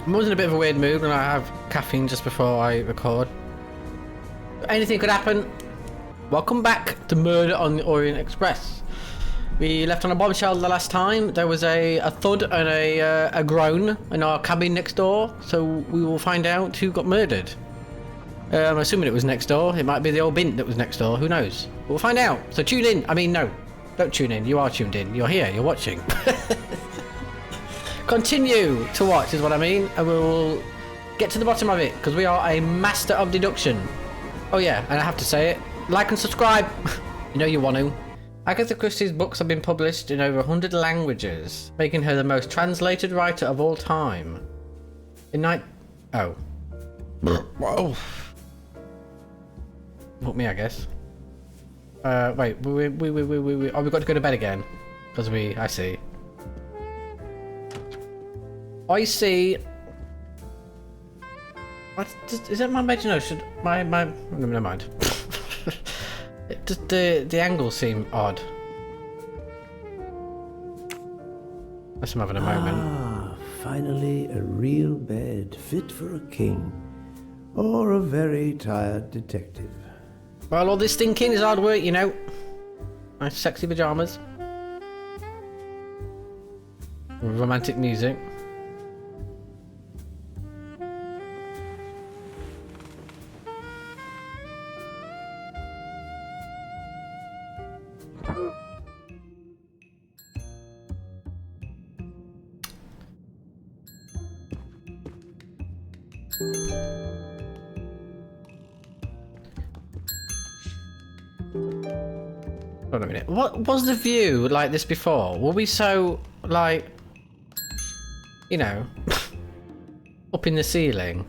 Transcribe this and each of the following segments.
I'm always in a bit of a weird mood when I have caffeine just before I record. Anything could happen. Welcome back to Murder on the Orient Express. We left on a bombshell the last time. There was a thud and a groan in our cabin next door, so we will find out who got murdered. I'm assuming it was next door. It might be the old bint that was next door. Who knows? We'll find out. So tune in. I mean, no. Don't tune in. You are tuned in. You're here. You're watching. Continue to watch is what I mean, and we will get to the bottom of it, because we are a master of deduction. Oh yeah, and I have to say it. Like and subscribe. You know you want to. Agatha Christie's books have been published in over 100 languages, making her the most translated writer of all time. Oh. Whoa. Not me, I guess. Wait. Oh, we've got to go to bed again. Because I see. What? Is that my imagination? Never mind. The angles seem odd. Unless I'm having a moment. Ah, finally a real bed fit for a king. Or a very tired detective. Well, all this thinking is hard work, you know. Nice sexy pajamas. Romantic music. Hold on a minute. What was the view like this before? Were we so, like, you know, up in the ceiling?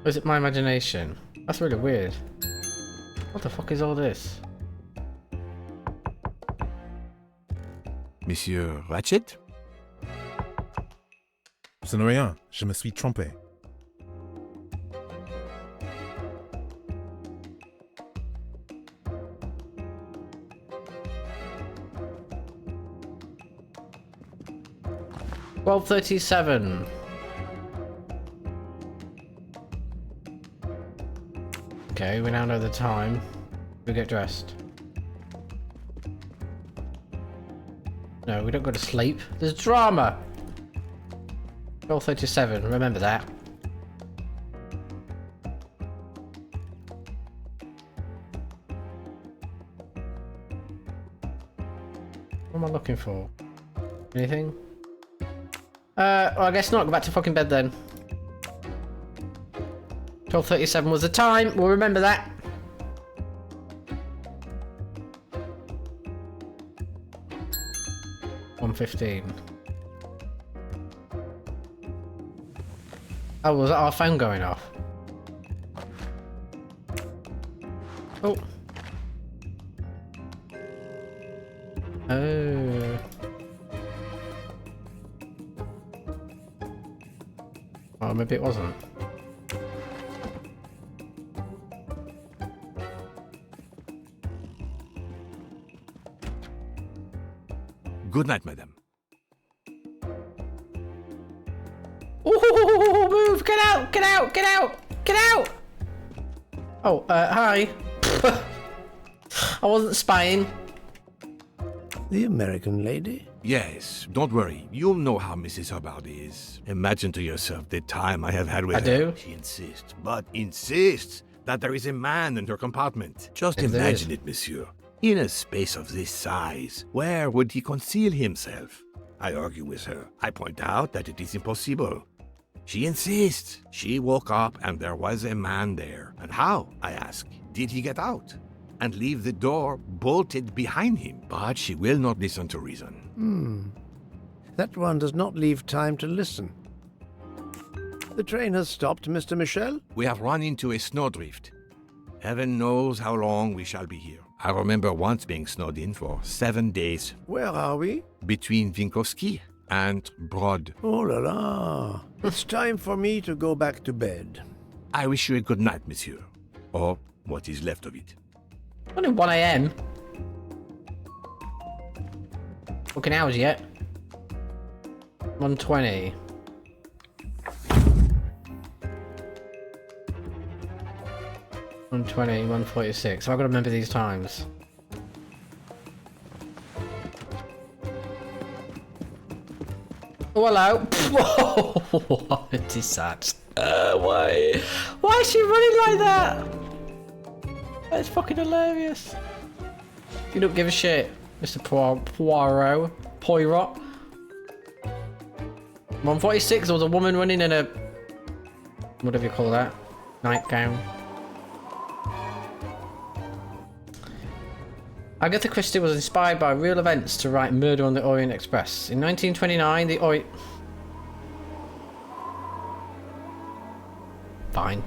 Or is it my imagination? That's really weird. What the fuck is all this? Monsieur Ratchet? Ce n'est rien, je me suis trompé. $12:37. Okay, we now know the time. We get dressed. No, we don't go to sleep. There's drama. 12:37. Remember that. What am I looking for? Anything? Well, I guess not. Go back to fucking bed then. 12:37 was the time. We'll remember that. $1:15. Oh, was that our phone going off? Oh. Oh. Oh, maybe it wasn't. Good night, madame. Ooh, move! Get out! Get out! Get out! Get out! Oh, hi. I wasn't spying. The American lady? Yes, don't worry. You'll know how Mrs. Hubbard is. Imagine to yourself the time I have had with I her. do. She insists that there is a man in her compartment. Just Yes, there imagine is. it, monsieur. In a space of this size, where would he conceal himself? I argue with her. I point out that it is impossible. She insists. She woke up and there was a man there. And how, I ask, did he get out? And leave the door bolted behind him? But she will not listen to reason. That one does not leave time to listen. The train has stopped, Mr. Michel? We have run into a snowdrift. Heaven knows how long we shall be here. I remember once being snowed in for 7 days Where are we? between Winkowski and Brod. Oh la la. It's time for me to go back to bed. I wish you a good night, monsieur. Or what is left of it. Only 1 AM. Fucking hours yet. 1:20. 120, 146. So I've got to remember these times. Oh, hello. What is that? Why? Why is she running like that? That's fucking hilarious. You don't give a shit, Mr. Poirot. 146, there was a woman running in a... whatever you call that. Nightgown. Agatha Christie was inspired by real events to write Murder on the Orient Express. In 1929, the Orient... Fine.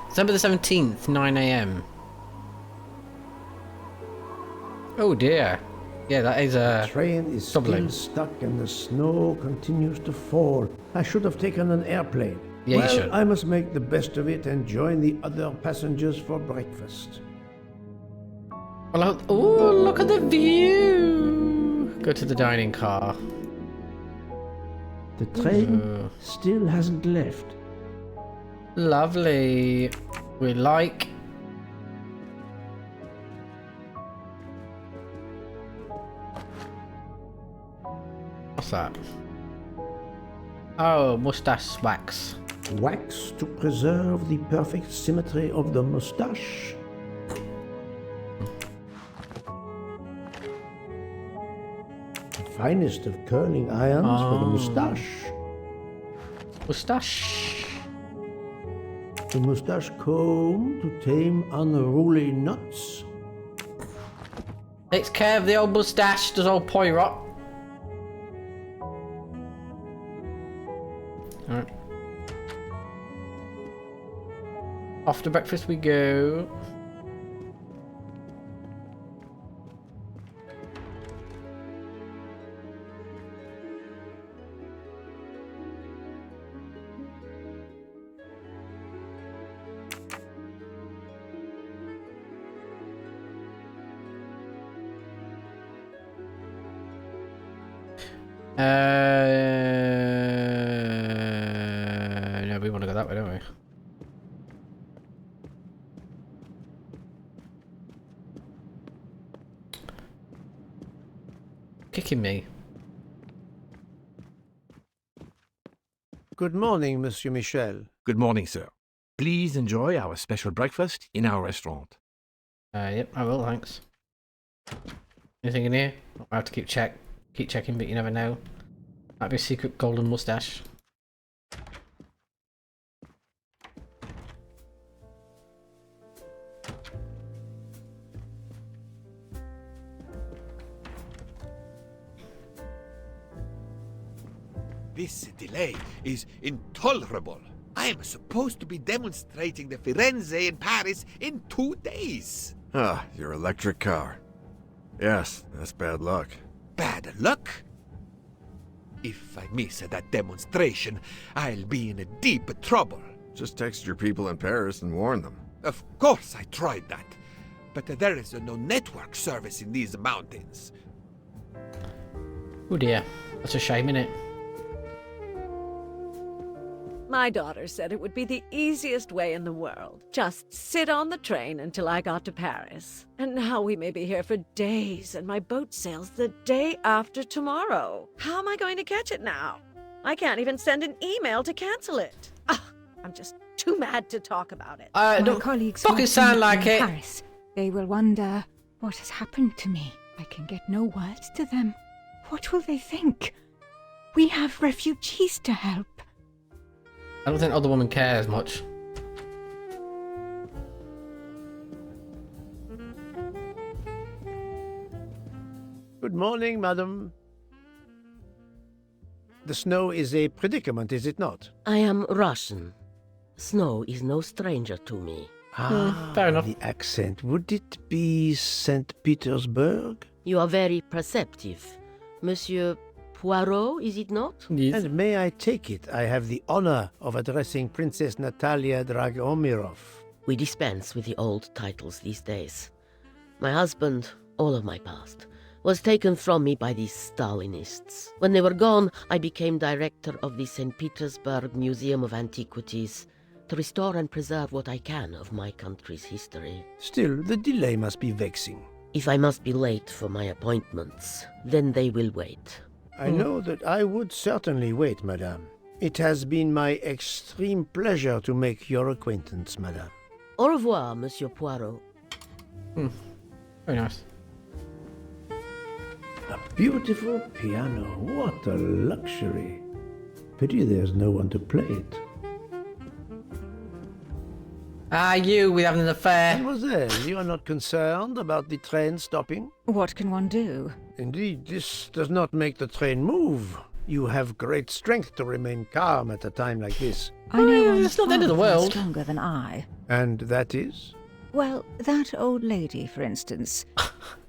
December the 17th, 9 AM. Oh dear. Yeah, that is The train is Dublin. still stuck and the snow continues to fall. I should have taken an airplane. Yeah, you well, should. I must make the best of it and join the other passengers for breakfast. Well, oh, look at the view! Go to the dining car. The train still hasn't left. Lovely. We like. What's that? Oh, mustache wax. Wax to preserve the perfect symmetry of the moustache. The finest of curling irons for the moustache. Mustache. The moustache comb to tame unruly nuts. Takes care of the old mustache, does old Poirot. Alright. Off to breakfast we go. No, we want to go that way, don't we? Kicking me. Good morning, Monsieur Michel. Good morning, sir. Please enjoy our special breakfast in our restaurant. Yep, I will, thanks. Anything in here? I have to keep checking, but you never know. Might be a secret golden mustache. This delay is intolerable. I am supposed to be demonstrating the Firenze in Paris in 2 days. Ah, your electric car. Yes, that's bad luck. Bad luck? If I miss that demonstration, I'll be in deep trouble. Just text your people in Paris and warn them. Of course I tried that, but there is no network service in these mountains. Oh dear, that's a shame, innit? My daughter said it would be the easiest way in the world. Just sit on the train until I got to Paris. And now we may be here for days, and my boat sails the day after tomorrow. How am I going to catch it now? I can't even send an email to cancel it. I'm just too mad to talk about it. My Don't colleagues fucking will sound meet like in it. Paris. They will wonder what has happened to me. I can get no words to them. What will they think? We have refugees to help. I don't think the other woman cares much. Good morning, madam. The snow is a predicament, is it not? I am Russian. Snow is no stranger to me. Fair enough. The accent. Would it be St. Petersburg? You are very perceptive. Monsieur Poirot, is it not? Yes. And may I take it, I have the honor of addressing Princess Natalia Dragomirov. We dispense with the old titles these days. My husband, all of my past, was taken from me by these Stalinists. When they were gone, I became director of the St. Petersburg Museum of Antiquities. to restore and preserve what I can of my country's history. Still, the delay must be vexing. If I must be late for my appointments, then they will wait. I know that I would certainly wait, madame. It has been my extreme pleasure to make your acquaintance, madame. Au revoir, Monsieur Poirot. Very nice. A beautiful piano. What a luxury. Pity there's no one to play it. Ah, you, we having an affair. Mademoiselle, you are not concerned about the train stopping? What can one do? Indeed, this does not make the train move. You have great strength to remain calm at a time like this. I know yeah, one it's not the end of the far from world. stronger than I. And that is? Well, that old lady, for instance.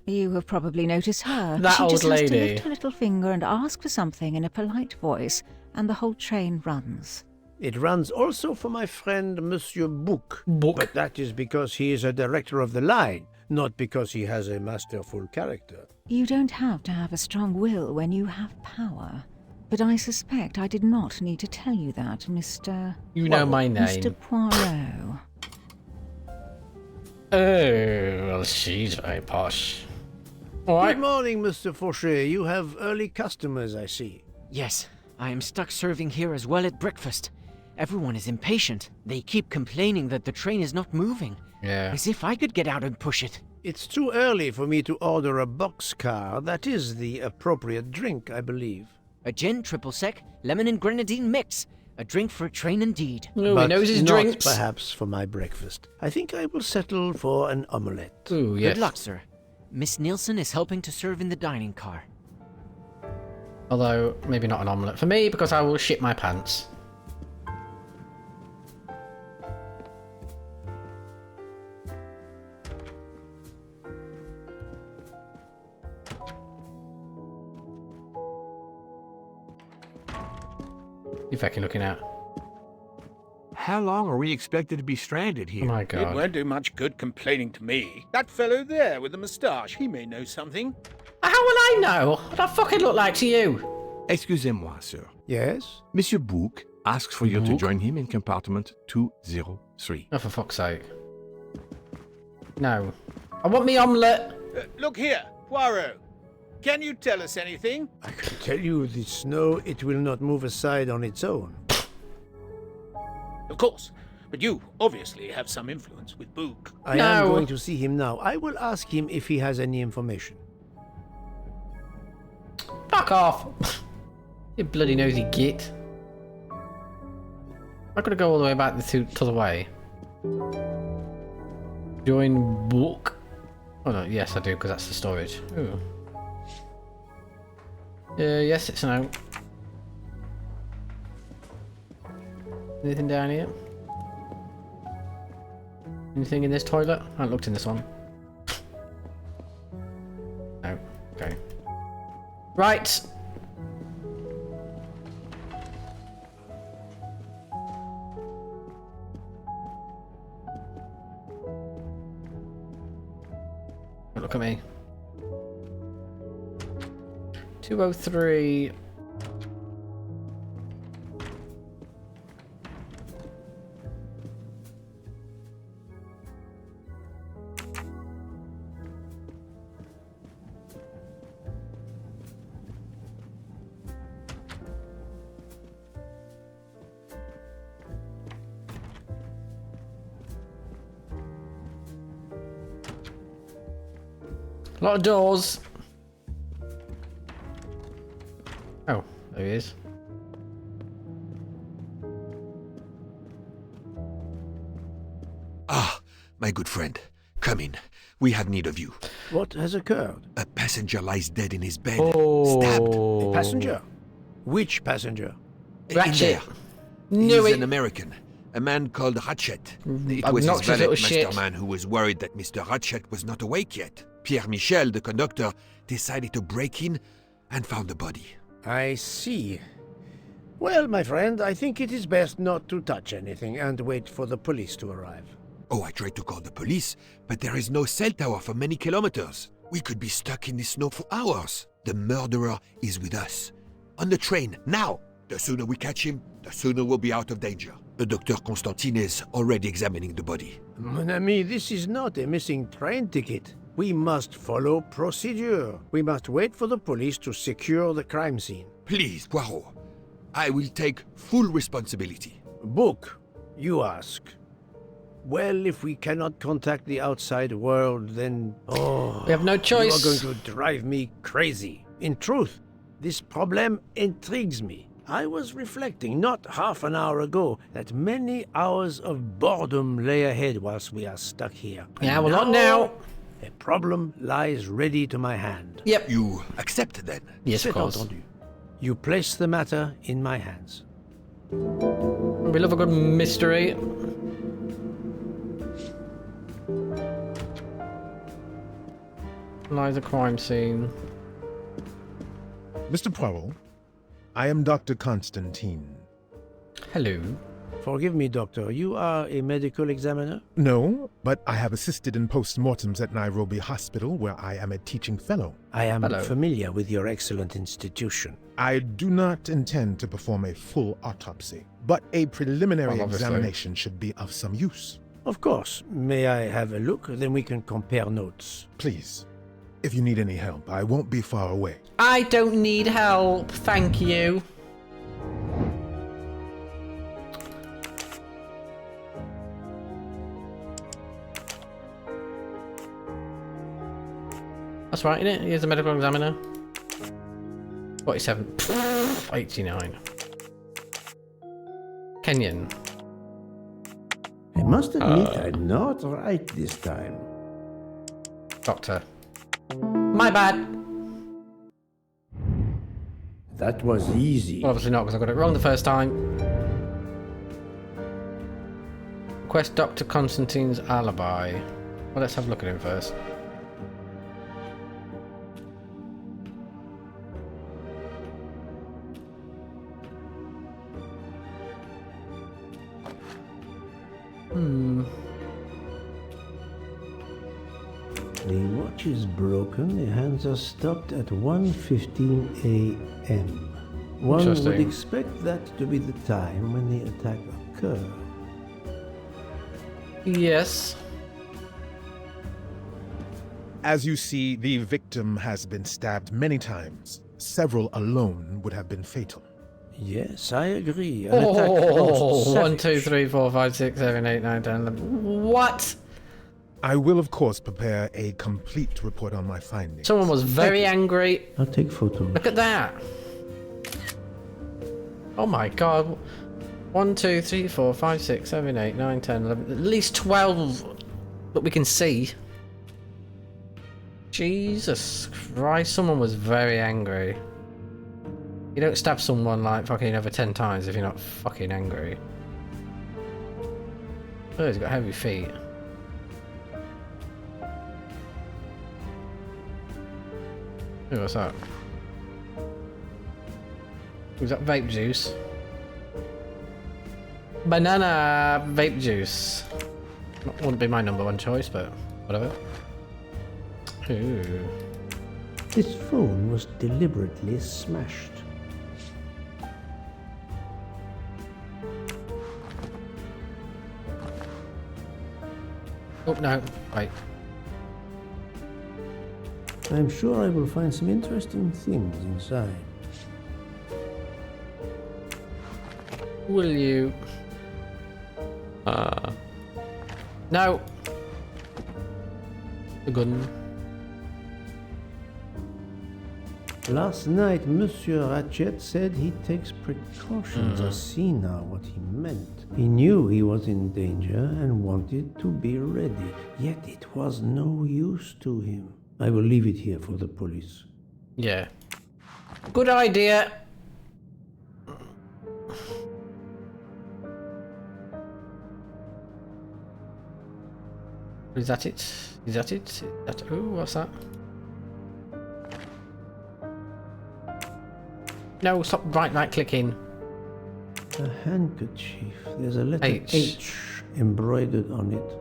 You have probably noticed her. That she old just has to lady. lift her little finger and ask for something in a polite voice, and the whole train runs. It runs also for my friend Monsieur Bouc. Bouc. But that is because he is a director of the line, not because he has a masterful character. You don't have to have a strong will when you have power. But I suspect I did not need to tell you that, Mr. You know my name. Mr. Poirot. Oh, well, she's very posh. Alright. Good morning, Mr. Fauchet. You have early customers, I see. Yes, I am stuck serving here as well at breakfast. Everyone is impatient. They keep complaining that the train is not moving. Yeah. As if I could get out and push it. It's too early for me to order a boxcar. That is the appropriate drink, I believe. A gin triple sec, lemon and grenadine mix. A drink for a train indeed. Oh, he But knows his not drinks. perhaps for my breakfast. I think I will settle for an omelette. Ooh, yes. Good luck, sir. Miss Nielsen is helping to serve in the dining car. Although, maybe not an omelette for me, because I will shit my pants. If I can looking at. How long are we expected to be stranded Oh here? my It god. won't do much good complaining to me. That fellow there with the moustache, he may know something. How will I know? What do I fucking look like to you? Excusez-moi, sir. Yes? Monsieur Bouc asks for you to Bouc? join him in compartment 203. Oh, for fuck's sake. No. I want me omelette. Look here, Poirot. Can you tell us anything? I can tell you the snow, it will not move aside on its own. Of course. But you obviously have some influence with Book. I am No. going to see him now. I will ask him if he has any information. Fuck off. You bloody nosy git. I gotta go all the way back to the way. Join book. Oh no, yes I do, because that's the storage. Ooh. Yes, it's no. Anything down here? Anything in this toilet? I haven't looked in this one. No. Okay. Right. Look at me. 203. A lot of doors. Oh, there he is. Ah, my good friend. Come in. We had need of you. What has occurred? A passenger lies dead in his bed. Oh. Stabbed. Passenger? Which passenger? In Ratchet. there. Knew He's it. an American. A man called Ratchet. It was his Obnoxious valet, little shit. Masterman, who was worried that Mr. Ratchet was not awake yet. Pierre Michel, the conductor, decided to break in and found the body. I see. Well, my friend, I think it is best not to touch anything and wait for the police to arrive. Oh, I tried to call the police, but there is no cell tower for many kilometers. We could be stuck in the snow for hours. The murderer is with us. On the train, now! The sooner we catch him, the sooner we'll be out of danger. Dr. Constantine is already examining the body. Mon ami, this is not a missing train ticket. We must follow procedure. We must wait for the police to secure the crime scene. Please, Poirot. I will take full responsibility. Book, you ask. Well, if we cannot contact the outside world, then... Oh, We have no choice. You are going to drive me crazy. In truth, this problem intrigues me. I was reflecting not half an hour ago that many hours of boredom lay ahead whilst we are stuck here. Yeah, And well, not now. A problem lies ready to my hand. Yep. You accept then? Yes, of C'est course. entendu. You place the matter in my hands. We love a good mystery. Lies a crime scene. Mr. Poirot, I am Dr. Constantine. Hello. Forgive me, Doctor. You are a medical examiner? No, but I have assisted in post-mortems at Nairobi Hospital, where I am a teaching fellow. I am Hello. familiar with your excellent institution. I do not intend to perform a full autopsy, but a preliminary Well, obviously. examination should be of some use. Of course. May I have a look? Then we can compare notes. Please, if you need any help, I won't be far away. I don't need help, thank you. That's right, innit? He is a medical examiner. 47. 89. Kenyan. I must admit I'm not right this time. Doctor. My bad. That was easy. Well, obviously not, because I got it wrong the first time. Request Dr. Constantine's alibi. Well, let's have a look at him first. The watch is broken. The hands are stopped at 1:15 a.m. One would Interesting. expect that to be the time when the attack occurred. Yes. As you see, the victim has been stabbed many times. Several alone would have been fatal. Yes, I agree. An attack Oh, most 1, 2, savage. 3, 4, 5, 6, 7, 8, 9, 10, 11. What? I will, of course, prepare a complete report on my findings. Someone was very angry. I'll take photos. Look at that. Oh my god. 1, 2, 3, 4, 5, 6, 7, 8, 9, 10, 11. At least 12 that we can see. Jesus Christ, someone was very angry. You don't stab someone like fucking over 10 times if you're not fucking angry. Oh, he's got heavy feet. Ooh, what's that? Was that vape juice? Banana vape juice. Wouldn't be my number one choice, but whatever. Ooh. This phone was deliberately smashed. Oh no, wait. I'm sure I will find some interesting things inside. Will you? No. The gun. Last night, Monsieur Ratchet said he takes precautions. I see now what he meant. He knew he was in danger and wanted to be ready, yet it was no use to him. I will leave it here for the police. Yeah. Good idea. Is that it? Is that it? Is that... Ooh, what's that? No, stop right clicking. A handkerchief. There's a letter H. H embroidered on it.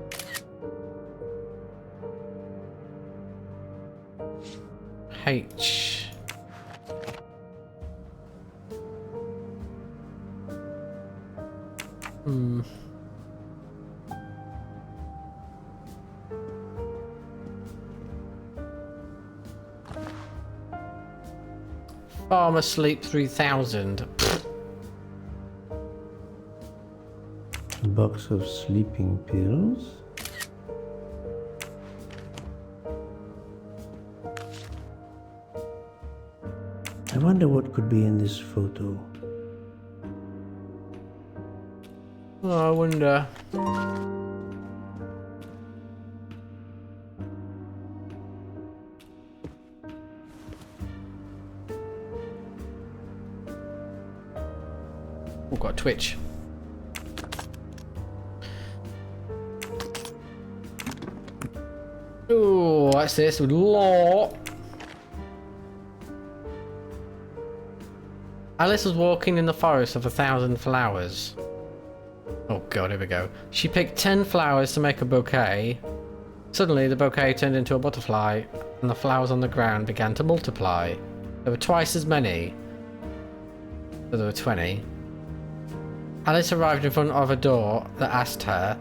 H. Hmm. Farmer Sleep 3000. A box of sleeping pills. I wonder what could be in this photo. Oh, I wonder. We've got Twitch. Oh, what's this? Law. Alice was walking in the forest of 1,000 flowers. Oh god, here we go. She picked 10 flowers to make a bouquet. Suddenly, the bouquet turned into a butterfly, and the flowers on the ground began to multiply. There were twice as many. So there were 20. Alice arrived in front of a door that asked her,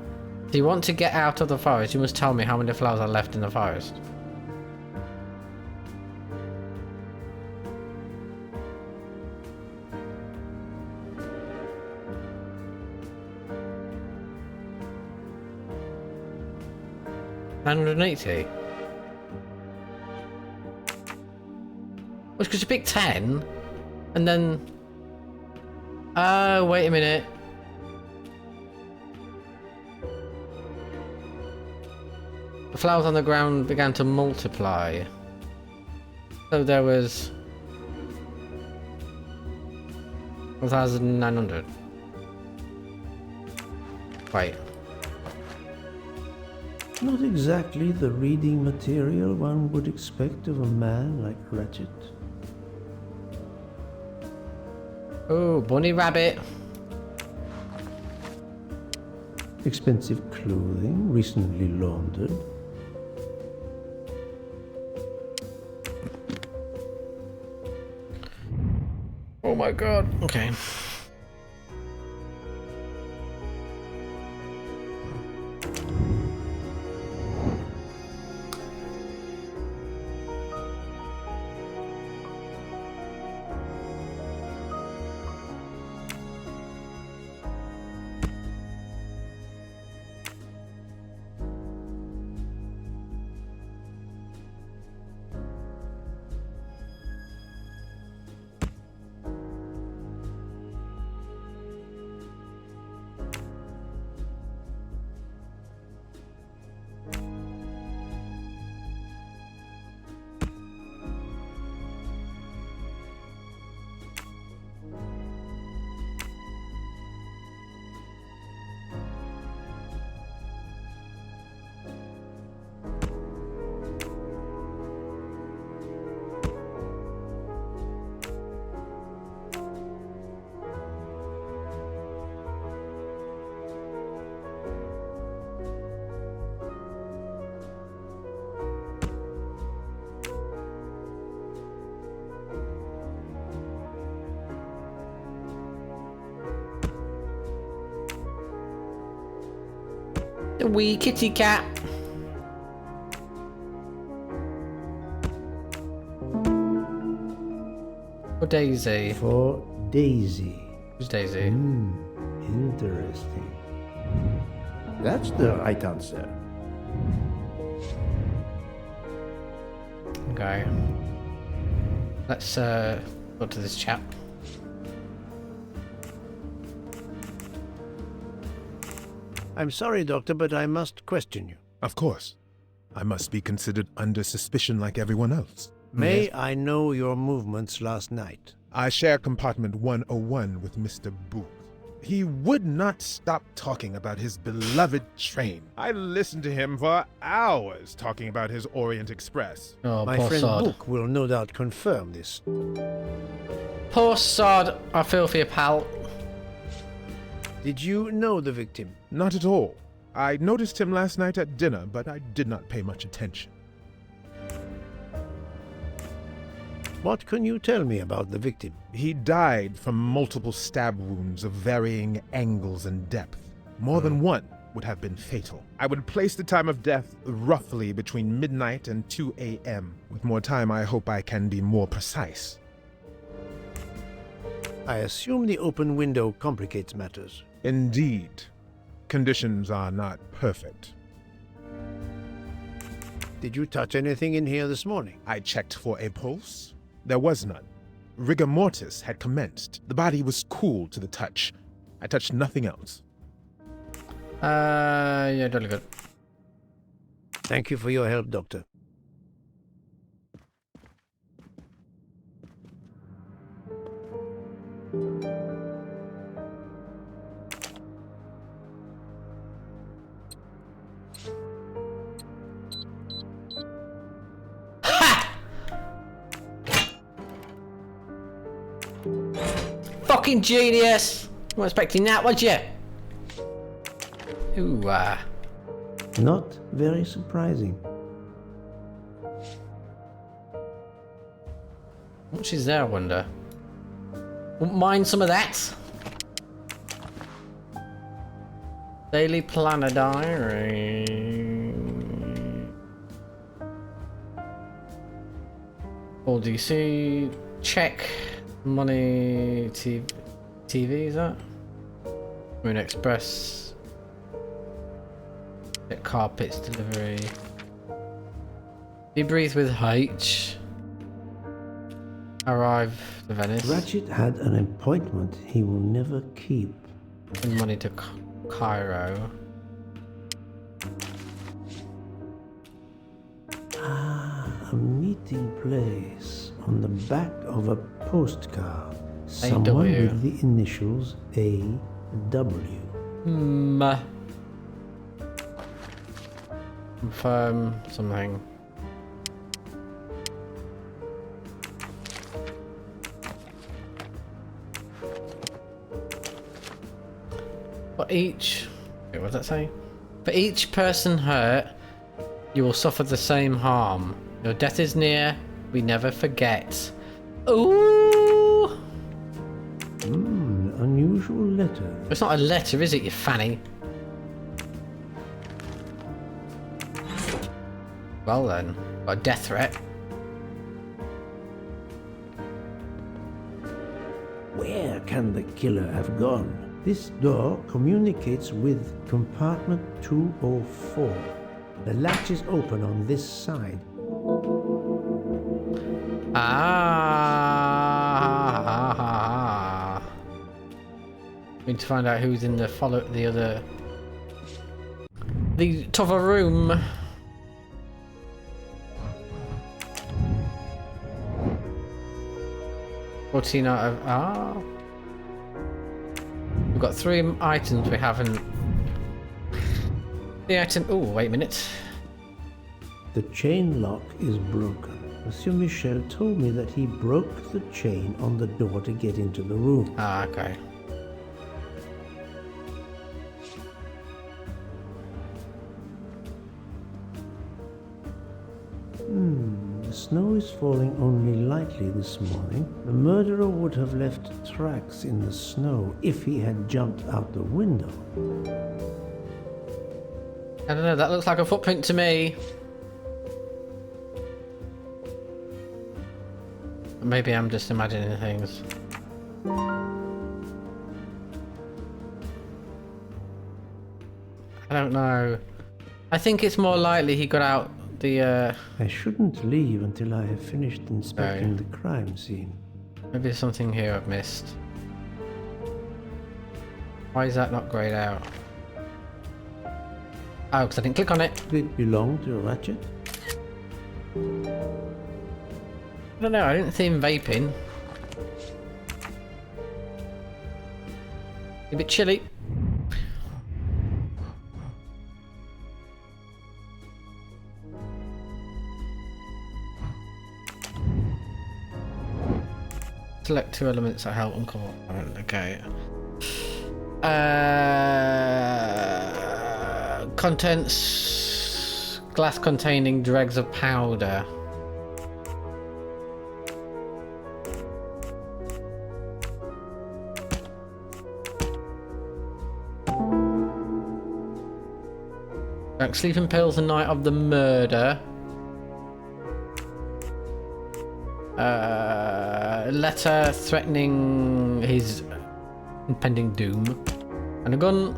"Do you want to get out of the forest? You must tell me how many flowers are left in the forest." $980. Well, because you picked 10, and then... Oh, wait a minute. The flowers on the ground began to multiply. So there was... 1,900. Wait. Not exactly the reading material one would expect of a man like Ratchet. Oh, bunny rabbit. Expensive clothing, recently laundered. Oh my god. Okay. The wee kitty cat. For Daisy. For Daisy. Who's Daisy? Interesting. That's the right answer. Okay. Let's go to this chap. I'm sorry, Doctor, but I must question you. Of course. I must be considered under suspicion like everyone else. May I know your movements last night? I share compartment 101 with Mr. Booth. He would not stop talking about his beloved train. I listened to him for hours talking about his Orient Express. Oh, My poor friend sod. Book will no doubt confirm this. Poor sod. I feel for your pal. Did you know the victim? Not at all. I noticed him last night at dinner, but I did not pay much attention. What can you tell me about the victim? He died from multiple stab wounds of varying angles and depth. More than one would have been fatal. I would place the time of death roughly between midnight and 2 a.m. With more time, I hope I can be more precise. I assume the open window complicates matters. Indeed. Conditions are not perfect. Did you touch anything in here this morning? I checked for a pulse. There was none. Rigor mortis had commenced. The body was cool to the touch. I touched nothing else. Yeah, totally good. Thank you for your help, Doctor. Fucking genius! You weren't expecting that, was you? Ooh, Not very surprising. What is there, I wonder? Wouldn't mind some of that. Daily Planner Diary. All DC. Check. Money. TV, is that? Orient Express. Check carpets delivery. Debrief with H. Arrive to Venice. Ratchet had an appointment he will never keep. Send money to Cairo. A meeting place on the back of a postcard. Someone AW. with the initials A.W. Confirm something. For each... Wait, what does that say? For each person hurt, you will suffer the same harm. Your death is near, we never forget. Ooh! Unusual letter. It's not a letter, is it, you fanny? Well then, got a death threat. Where can the killer have gone? This door communicates with compartment 204. The latch is open on this side. Ah! We need to find out who's in the tougher room. Fourteen out of We've got 3 items we haven't. The item. Oh, wait a minute. The chain lock is broken. Monsieur Michel told me that he broke the chain on the door to get into the room. Ah, okay. The snow is falling only lightly this morning. The murderer would have left tracks in the snow if he had jumped out the window. I don't know, that looks like a footprint to me. Maybe I'm just imagining things. I don't know. I think it's more likely he got out the I shouldn't leave until I have finished inspecting the crime scene. Maybe there's something here I've missed. Why is that not grayed out? Oh, because I didn't click on it. Did it belong to Ratchet? I don't know, I didn't see him vaping. A bit chilly. Select 2 elements that help uncover. Okay. Contents: glass containing dregs of powder. Drank sleeping pills the night of the murder. Letter threatening his impending doom. And a gun.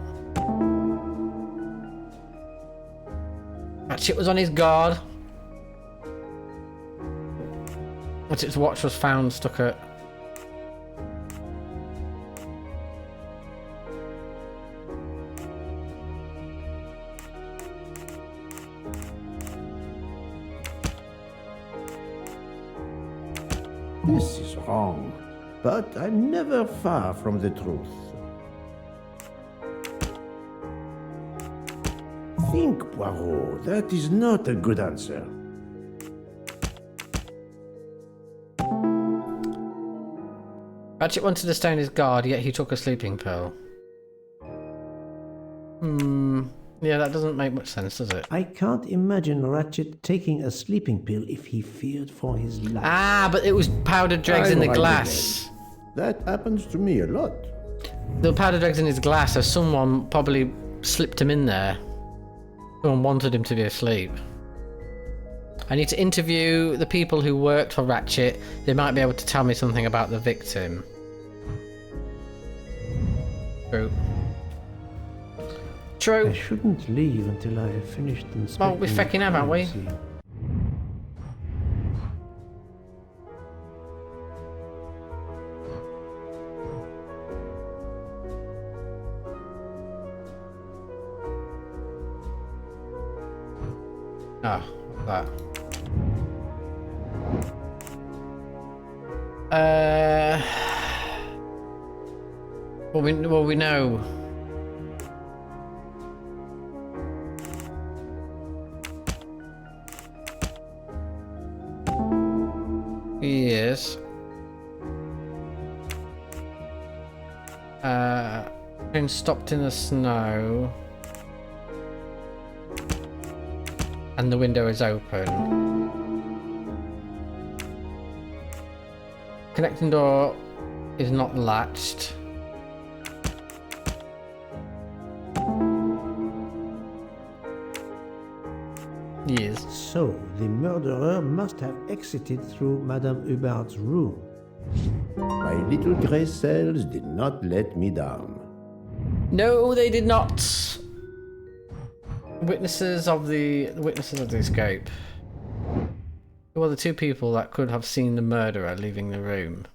Ratchet was on his guard. Ratchet's watch was found stuck at... This is wrong, but I'm never far from the truth. Think, Poirot, that is not a good answer. Ratchet wanted to stay on his guard, yet he took a sleeping pill. Yeah, that doesn't make much sense, does it? I can't imagine Ratchet taking a sleeping pill if he feared for his life. Ah, but it was powdered dregs in the glass. That happens to me a lot. The powdered dregs in his glass, so someone probably slipped him in there. Someone wanted him to be asleep. I need to interview the people who worked for Ratchet. They might be able to tell me something about the victim. True. True. I shouldn't leave until I have finished inspecting. Well, we're fucking out, aren't we? Ah, what's that? Well, we know. Yes. Been stopped in the snow. And the window is open. Connecting door is not latched. Yes. So, the murderer must have exited through Madame Hubbard's room. My little grey cells did not let me down. No, they did not. Witnesses of the escape. Who are the two people that could have seen the murderer leaving the room?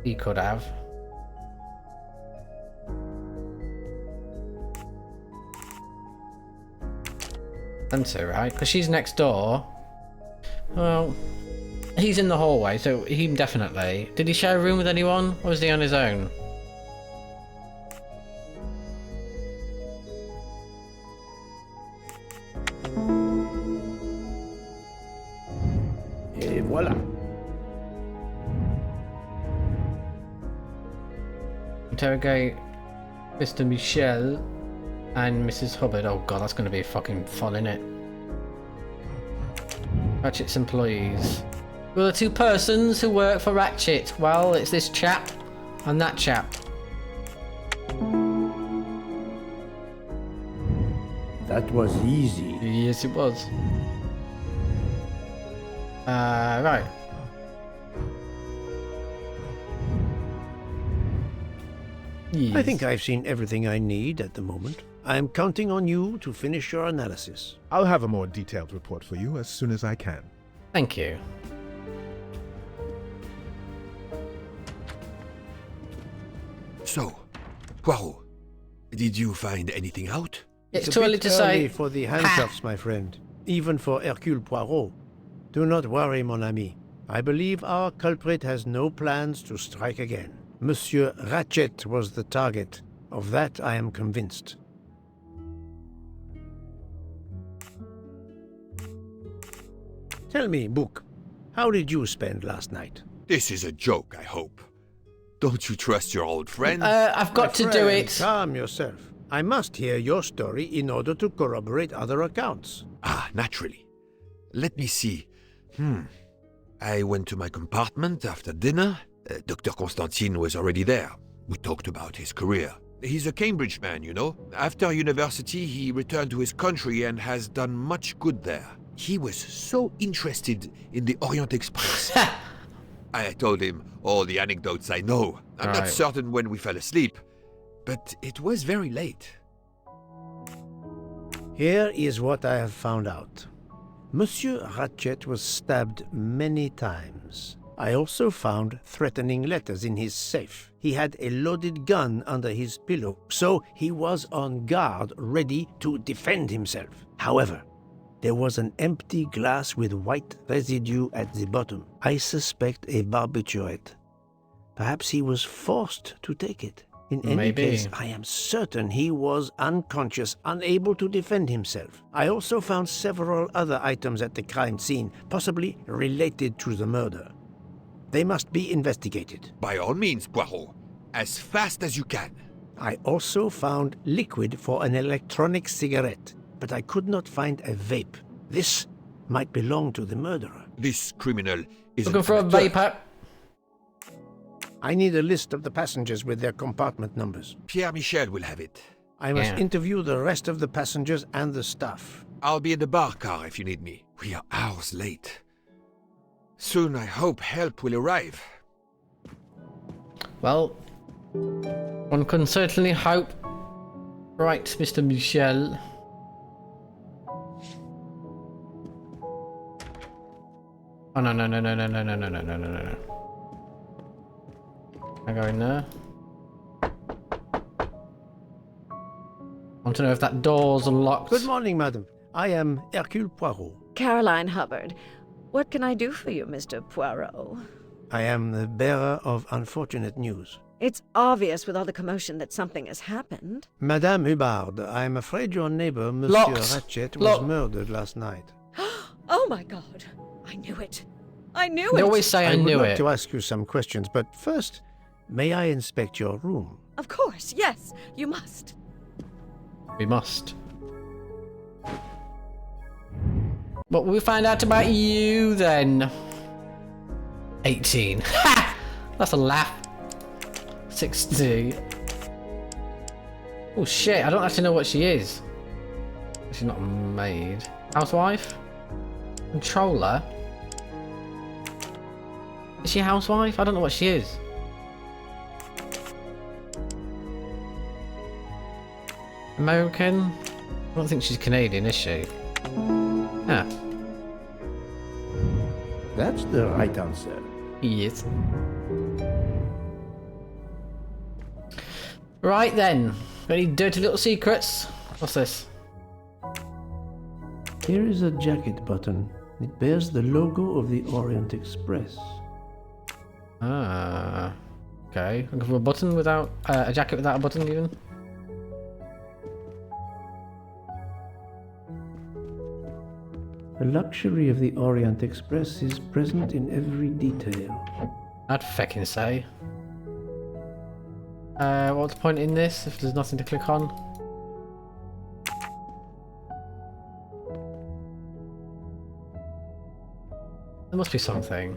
He could have. Spencer, right? Because she's next door. Well, he's in the hallway, so he definitely. Did he share a room with anyone, or was he on his own? Et voilà. Interrogate Mr. Michel and Mrs. Hubbard. Oh god, that's going to be fucking fun, isn't it? Ratchet's employees. Well, the two persons who work for Ratchet. Well, it's this chap and that chap. That was easy. Yes, it was. Right. Yes. I think I've seen everything I need at the moment. I'm counting on you to finish your analysis. I'll have a more detailed report for you as soon as I can. Thank you. So, Poirot, did you find anything out? It's a too early bit to say. for the handcuffs, my friend. Even for Hercule Poirot. Do not worry, mon ami. I believe our culprit has no plans to strike again. Monsieur Ratchet was the target. Of that I am convinced. Tell me, Book, how did you spend last night? This is a joke, I hope. Don't you trust your old friend? I've got to do it. Calm yourself. I must hear your story in order to corroborate other accounts. Ah, naturally. Let me see. I went to my compartment after dinner. Dr. Constantine was already there. We talked about his career. He's a Cambridge man, you know. After university, he returned to his country and has done much good there. He was so interested in the Orient Express. I told him all the anecdotes I know. I'm not certain when we fell asleep, but it was very late. Here is what I have found out. Monsieur Ratchet was stabbed many times. I also found threatening letters in his safe. He had a loaded gun under his pillow, so he was on guard, ready to defend himself. However, there was an empty glass with white residue at the bottom. I suspect a barbiturate. Perhaps he was forced to take it. In any case, I am certain he was unconscious, unable to defend himself. I also found several other items at the crime scene, possibly related to the murder. They must be investigated. By all means, Poirot. As fast as you can. I also found liquid for an electronic cigarette, but I could not find a vape. This might belong to the murderer. This criminal is looking for a vapor. I need a list of the passengers with their compartment numbers. Pierre Michel will have it. I must interview the rest of the passengers and the staff. I'll be in the bar car if you need me. We are hours late. Soon I hope help will arrive. Well, one can certainly hope. Right, Mr. Michel. Oh no. I go in there. I want to know if that door's unlocked. Good morning, madam. I am Hercule Poirot. Caroline Hubbard. What can I do for you, Mr. Poirot? I am the bearer of unfortunate news. It's obvious with all the commotion that something has happened. Madame Hubbard, I am afraid your neighbor, Monsieur Ratchet, was murdered last night. Oh my God. I knew it. I knew it. You always say I knew would it. like to ask you some questions, but first, may I inspect your room? Of course, yes. You must. We must. What will we find out about you then? 18. Ha! That's a laugh. 60. Oh shit, I don't actually know what she is. She's not a maid. Housewife? Controller? Is she a housewife? I don't know what she is. American? I don't think she's Canadian, is she? Yeah. That's the right answer. Yes. Right then. Got any dirty little secrets? What's this? Here is a jacket button. It bears the logo of the Orient Express. Ah. Okay. Looking for a button without... a jacket without a button even? The luxury of the Orient Express is present in every detail. I'd feckin' say. What's the point in this if there's nothing to click on? There must be something.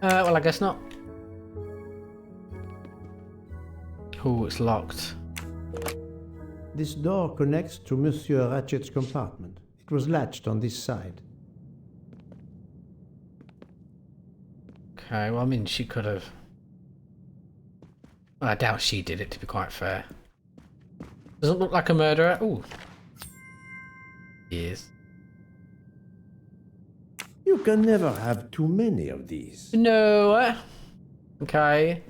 Well, I guess not. Oh, it's locked. This door connects to Monsieur Ratchet's compartment. It was latched on this side. Okay, well, I mean, she could have... Well, I doubt she did it, to be quite fair. Doesn't look like a murderer. Ooh. Yes. You can never have too many of these. No. Okay.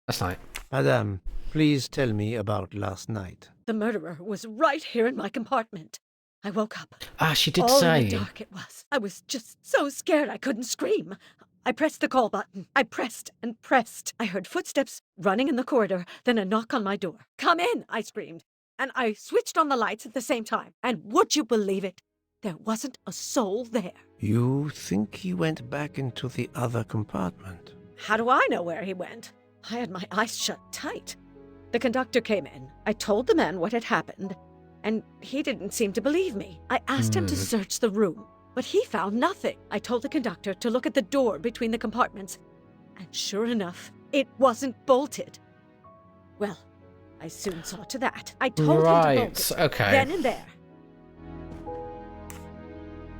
Last night. Madame, please tell me about last night. The murderer was right here in my compartment. I woke up. Ah, she did All say. in the dark it was. I was just so scared I couldn't scream. I pressed the call button. I pressed and pressed. I heard footsteps running in the corridor, then a knock on my door. "Come in," I screamed. And I switched on the lights at the same time. And would you believe it? There wasn't a soul there. You think he went back into the other compartment? How do I know where he went? I had my eyes shut tight. The conductor came in. I told the man what had happened, and he didn't seem to believe me. I asked him to search the room, but he found nothing. I told the conductor to look at the door between the compartments, and sure enough, it wasn't bolted. Well, I soon saw to that. I told him to bolt it, okay. then and there.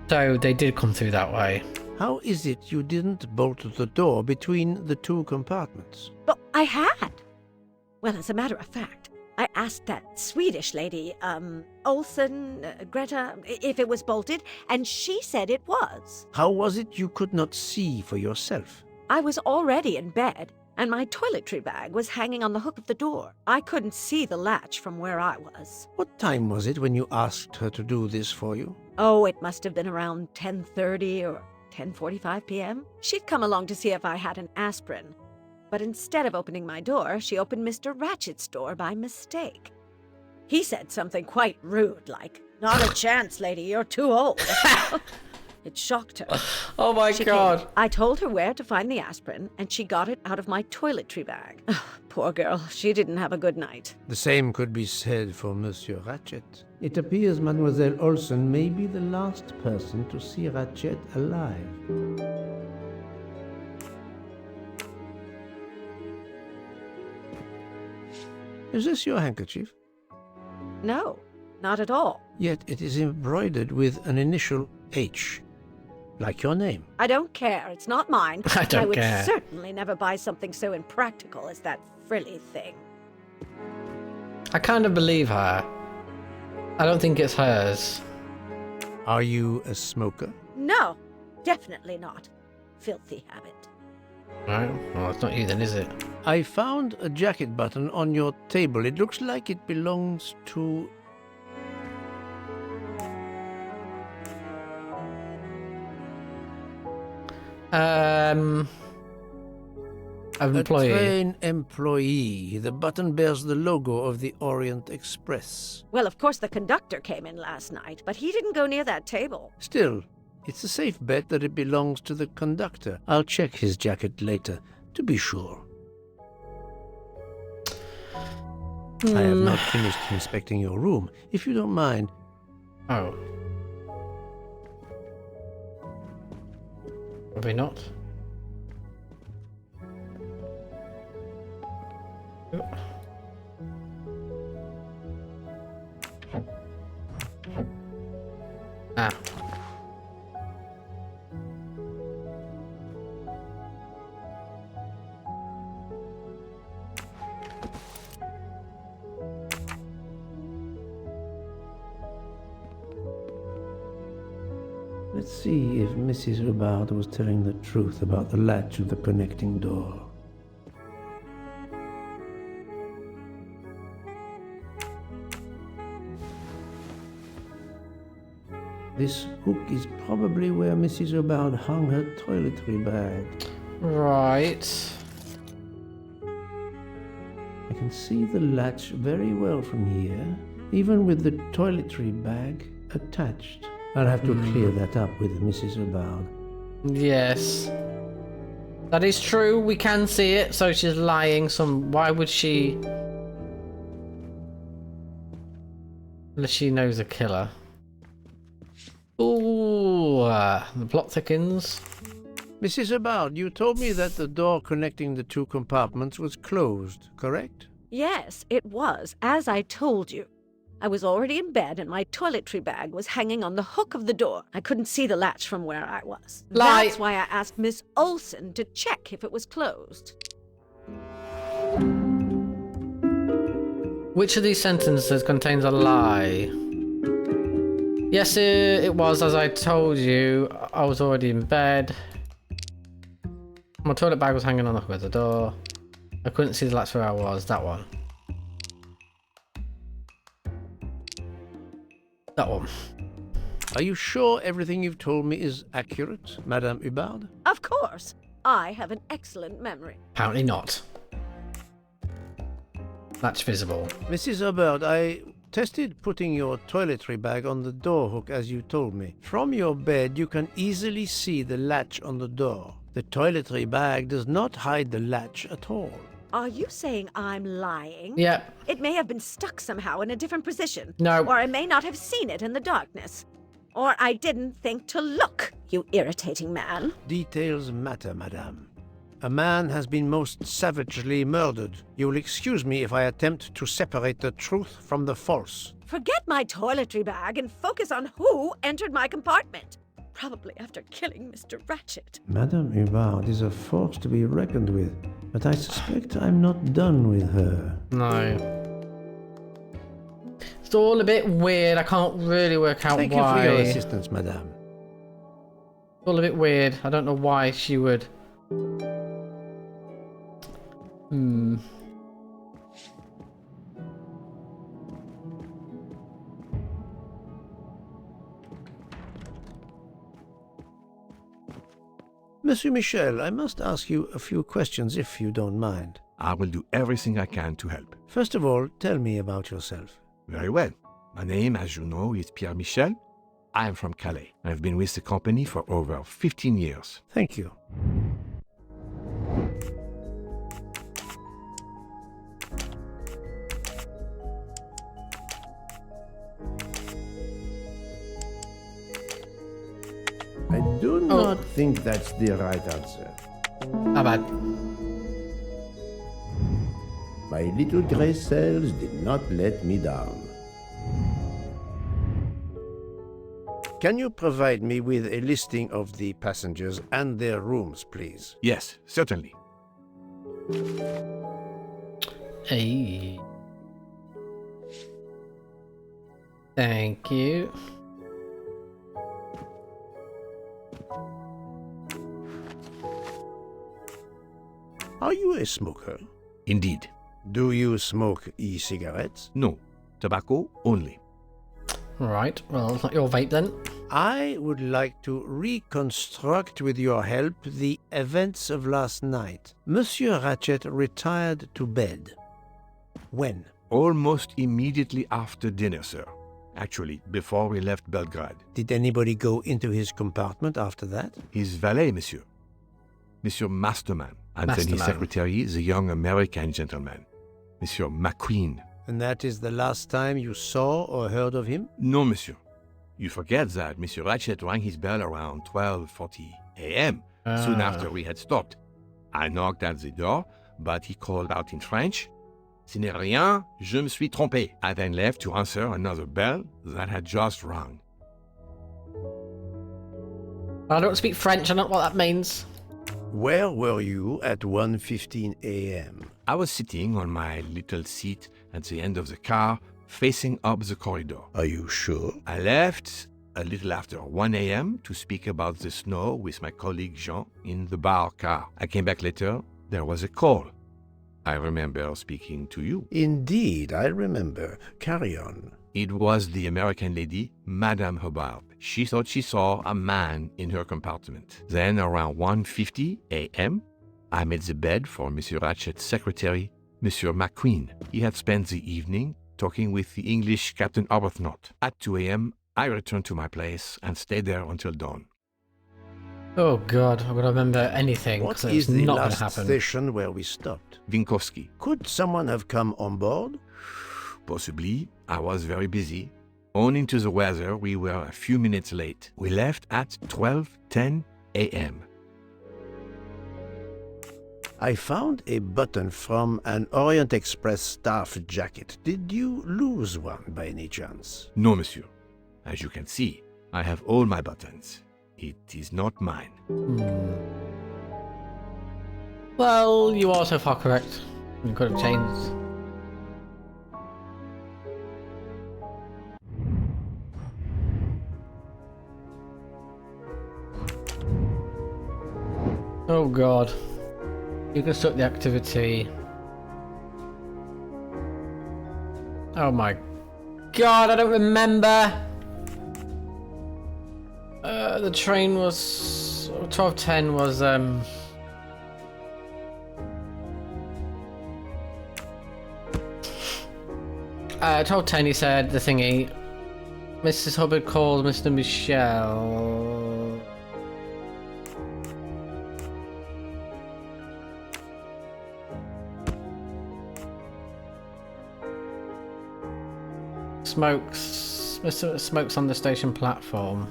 So they did come through that way. How is it you didn't bolt the door between the two compartments? But I had. Well, as a matter of fact, I asked that Swedish lady, Olsen, Greta, if it was bolted, and she said it was. How was it you could not see for yourself? I was already in bed, and my toiletry bag was hanging on the hook of the door. I couldn't see the latch from where I was. What time was it when you asked her to do this for you? Oh, it must have been around 10:30 or 10:45 p.m. She'd come along to see if I had an aspirin. But instead of opening my door, she opened Mr. Ratchet's door by mistake. He said something quite rude, like, "Not a chance, lady, you're too old." It shocked her. Oh my God. I told her where to find the aspirin, and she got it out of my toiletry bag. Poor girl, she didn't have a good night. The same could be said for Monsieur Ratchet. It appears Mademoiselle Olsen may be the last person to see Ratchet alive. Is this your handkerchief? No, not at all. Yet it is embroidered with an initial H, like your name. I don't care. It's not mine. I don't would care. certainly never buy something so impractical as that frilly thing. I kind of believe her. I don't think it's hers. Are you a smoker? No, definitely not. Filthy habit. Right. Well, it's not you then, is it? I found a jacket button on your table. It looks like it belongs to... An employee. A train employee. The button bears the logo of the Orient Express. Well, of course the conductor came in last night, but he didn't go near that table. Still, it's a safe bet that it belongs to the conductor. I'll check his jacket later, to be sure. I have not finished inspecting your room. If you don't mind. Oh. Probably not. Ah. Let's see if Mrs. Hubbard was telling the truth about the latch of the connecting door. This hook is probably where Mrs. Hubbard hung her toiletry bag. Right. I can see the latch very well from here, even with the toiletry bag attached. I'll have to clear that up with Mrs. Hubbard. Yes. That is true. We can see it. So she's lying. Why would she? Unless she knows a killer. Ooh, the plot thickens. Mrs. Hubbard, you told me that the door connecting the two compartments was closed, correct? Yes, it was, as I told you. I was already in bed and my toiletry bag was hanging on the hook of the door. I couldn't see the latch from where I was. Lie. That's why I asked Miss Olsen to check if it was closed. Which of these sentences contains a lie? Yes, it was, as I told you. I was already in bed. My toilet bag was hanging on the hook of the door. I couldn't see the latch where I was. That one. That one. Are you sure everything you've told me is accurate, Madame Hubbard? Of course. I have an excellent memory. Apparently not. That's visible. Mrs. Hubbard, I tested putting your toiletry bag on the door hook as you told me. From your bed, you can easily see the latch on the door. The toiletry bag does not hide the latch at all. Are you saying I'm lying? Yep. It may have been stuck somehow in a different position. No. Or I may not have seen it in the darkness. Or I didn't think to look, you irritating man. Details matter, madame. A man has been most savagely murdered. You will excuse me if I attempt to separate the truth from the false. Forget my toiletry bag and focus on who entered my compartment. Probably after killing Mr. Ratchet. Madame Hubbard is a force to be reckoned with, but I suspect I'm not done with her. No. It's all a bit weird. I can't really work out Thank why. you for your assistance, madame. It's all a bit weird. I don't know why she would. Monsieur Michel, I must ask you a few questions if you don't mind. I will do everything I can to help. First of all, tell me about yourself. Very well. My name, as you know, is Pierre Michel. I am from Calais. I've been with the company for over 15 years. Thank you. I do not think that's the right answer. How bad? My little gray cells did not let me down. Can you provide me with a listing of the passengers and their rooms, please? Yes, certainly. Hey. Thank you. Are you a smoker? Indeed. Do you smoke e-cigarettes? No. Tobacco only. Right, well, it's not your vape then. I would like to reconstruct with your help the events of last night. Monsieur Ratchet retired to bed. When? Almost immediately after dinner, sir. Actually, before we left Belgrade. Did anybody go into his compartment after that? His valet, monsieur. Monsieur Masterman. And then his Masterman. secretary, the young American gentleman. Monsieur McQueen. And that is the last time you saw or heard of him? No, monsieur. You forget that Monsieur Ratchet rang his bell around 12:40 a.m., soon after we had stopped. I knocked at the door, but he called out in French, "Ce n'est rien, je me suis trompé." I then left to answer another bell that had just rung. I don't speak French, I don't know what that means. Where were you at 1:15 a.m.? I was sitting on my little seat at the end of the car, facing up the corridor. Are you sure? I left a little after 1 a.m. to speak about the snow with my colleague Jean in the bar car. I came back later. There was a call. I remember speaking to you. Indeed, I remember. Carry on. It was the American lady, Madame Hubbard. She thought she saw a man in her compartment. Then, around 1:50 a.m., I made the bed for Monsieur Ratchet's secretary, Monsieur McQueen. He had spent the evening talking with the English Captain Arbuthnot. At 2 a.m., I returned to my place and stayed there until dawn. Oh god, I would remember anything. What 'cause is it's the not gonna last happen. station where we stopped? Vinkovsky. Could someone have come on board? Possibly. I was very busy. Owing to the weather, we were a few minutes late. We left at 12:10 a.m. I found a button from an Orient Express staff jacket. Did you lose one by any chance? No, monsieur. As you can see, I have all my buttons. It is not mine. Well, you are so far correct. You could have changed. Oh god. You can stop the activity. Oh my god, I don't remember. The train was 12:10 was 12:10 he said the thingy. Mrs. Hubbard called Mr. Michel. Smokes. Mr. Smokes on the station platform.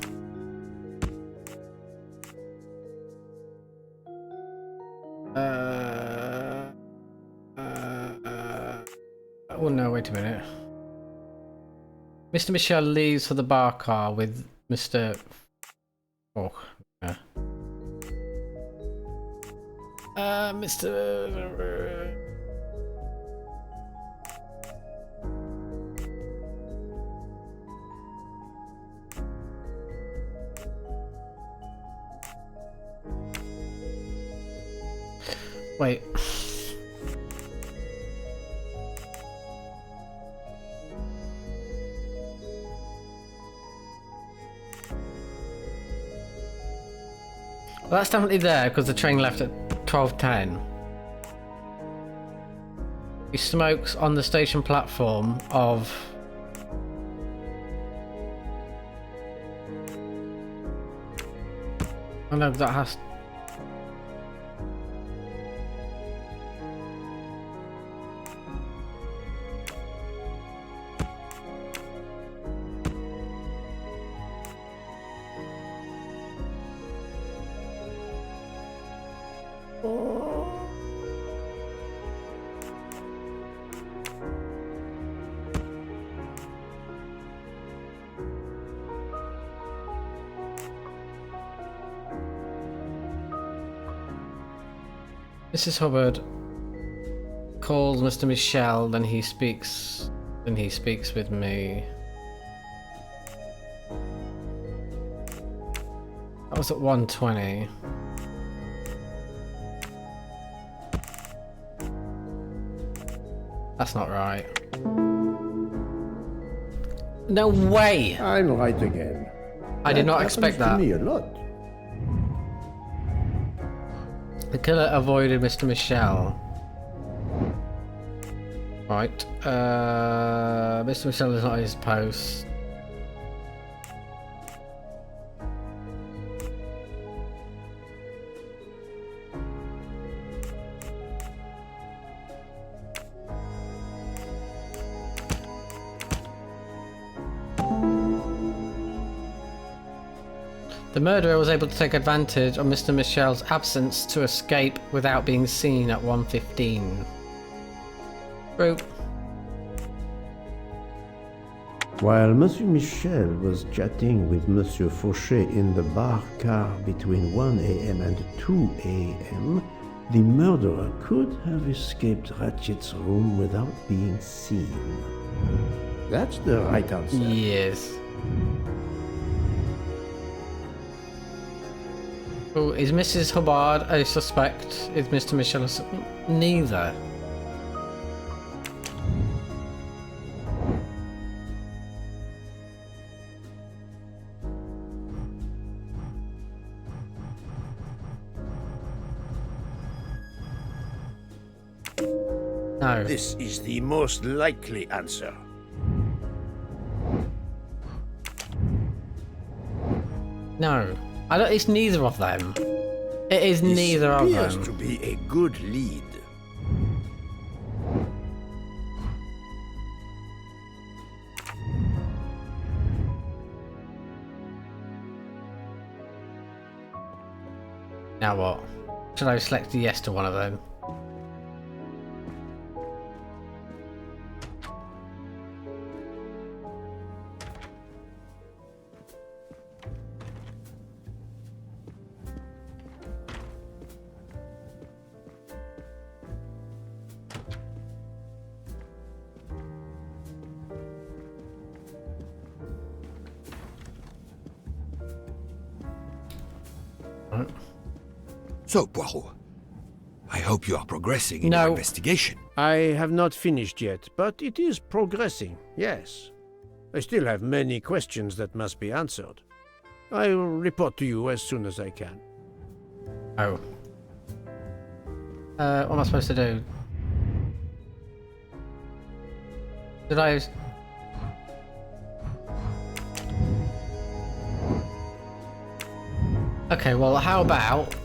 Oh no, wait a minute. Mr. Michel leaves for the bar car with Mr. Oh, yeah. Mr. Wait. Well, that's definitely there because the train left at 12:10. He smokes on the station platform of... Oh no, that has... Mrs. Hubbard calls Mr. Michel, then he speaks with me. That was at 1:20. That's not right. No way! I'm right again. I did not expect that. To me a lot. The killer avoided Mr. Michel. Right. Mr. Michel is not at his post. The murderer was able to take advantage of Mr. Michel's absence to escape without being seen at 1:15. True. While Monsieur Michel was chatting with Monsieur Fauchet in the bar car between 1 a.m. and 2 a.m., the murderer could have escaped Ratchet's room without being seen. That's the right answer. Yes. Oh, is Mrs. Hubbard a suspect? Is Mr. Michel a suspect? Neither. No. This is the most likely answer. No. I don't. It's neither of them. It is neither of This appears them. to be a good lead. Now what? Should I select a yes to one of them? So, Poirot, I hope you are progressing in your investigation. I have not finished yet, but it is progressing, yes. I still have many questions that must be answered. I will report to you as soon as I can. Oh. What am I supposed to do? Did I... Okay, well, how about...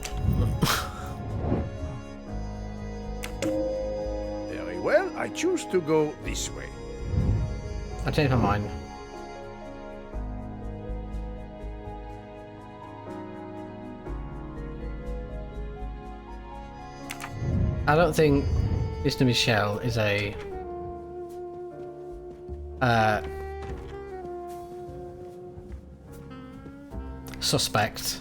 Very well, I choose to go this way. I changed my mind. I don't think Mr. Michel is a suspect.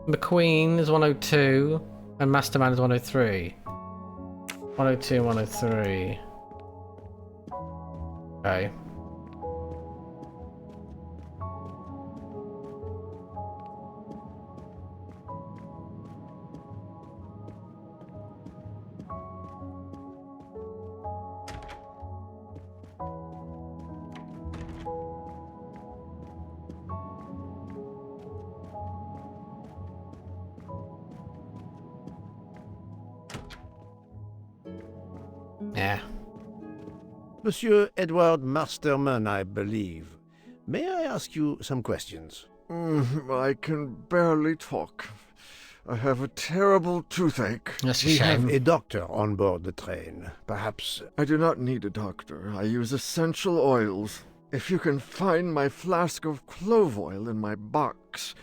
McQueen is 102 and Masterman is 103. 102 and 103. Okay. Yeah. Monsieur Edward Masterman, I believe. May I ask you some questions? I can barely talk. I have a terrible toothache. That's a We have shame. a doctor on board the train. Perhaps... I do not need a doctor. I use essential oils. If you can find my flask of clove oil in my box,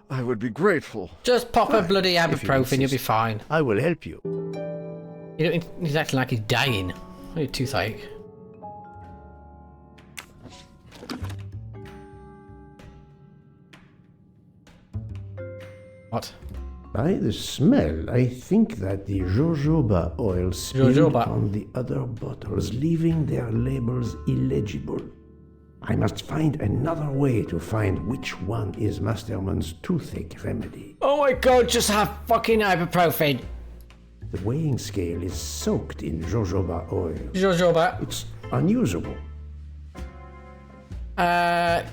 I would be grateful. Just pop a bloody if you ibuprofen, you'll be insist. fine. I will help you. You don't, he's acting like he's dying. Only toothache. What? By the smell, I think that the jojoba oil spilled Jojoba. on the other bottles, leaving their labels illegible. I must find another way to find which one is Masterman's toothache remedy. Oh my god, just have fucking ibuprofen. The weighing scale is soaked in jojoba oil. Jojoba. It's unusable.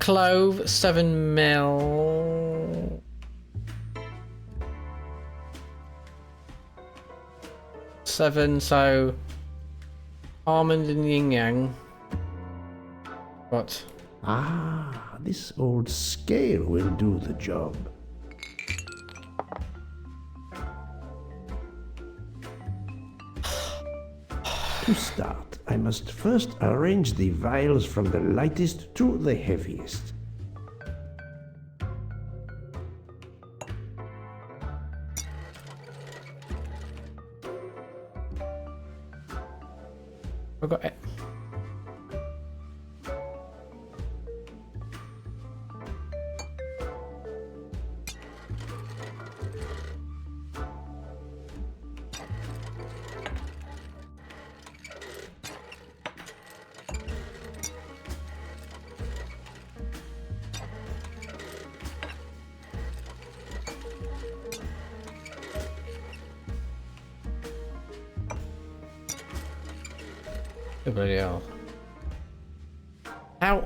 Clove, 7 mil. Seven, so almond and yin yang. What? Ah, this old scale will do the job. To start, I must first arrange the vials from the lightest to the heaviest. I got it. Oh, bloody hell. Ow.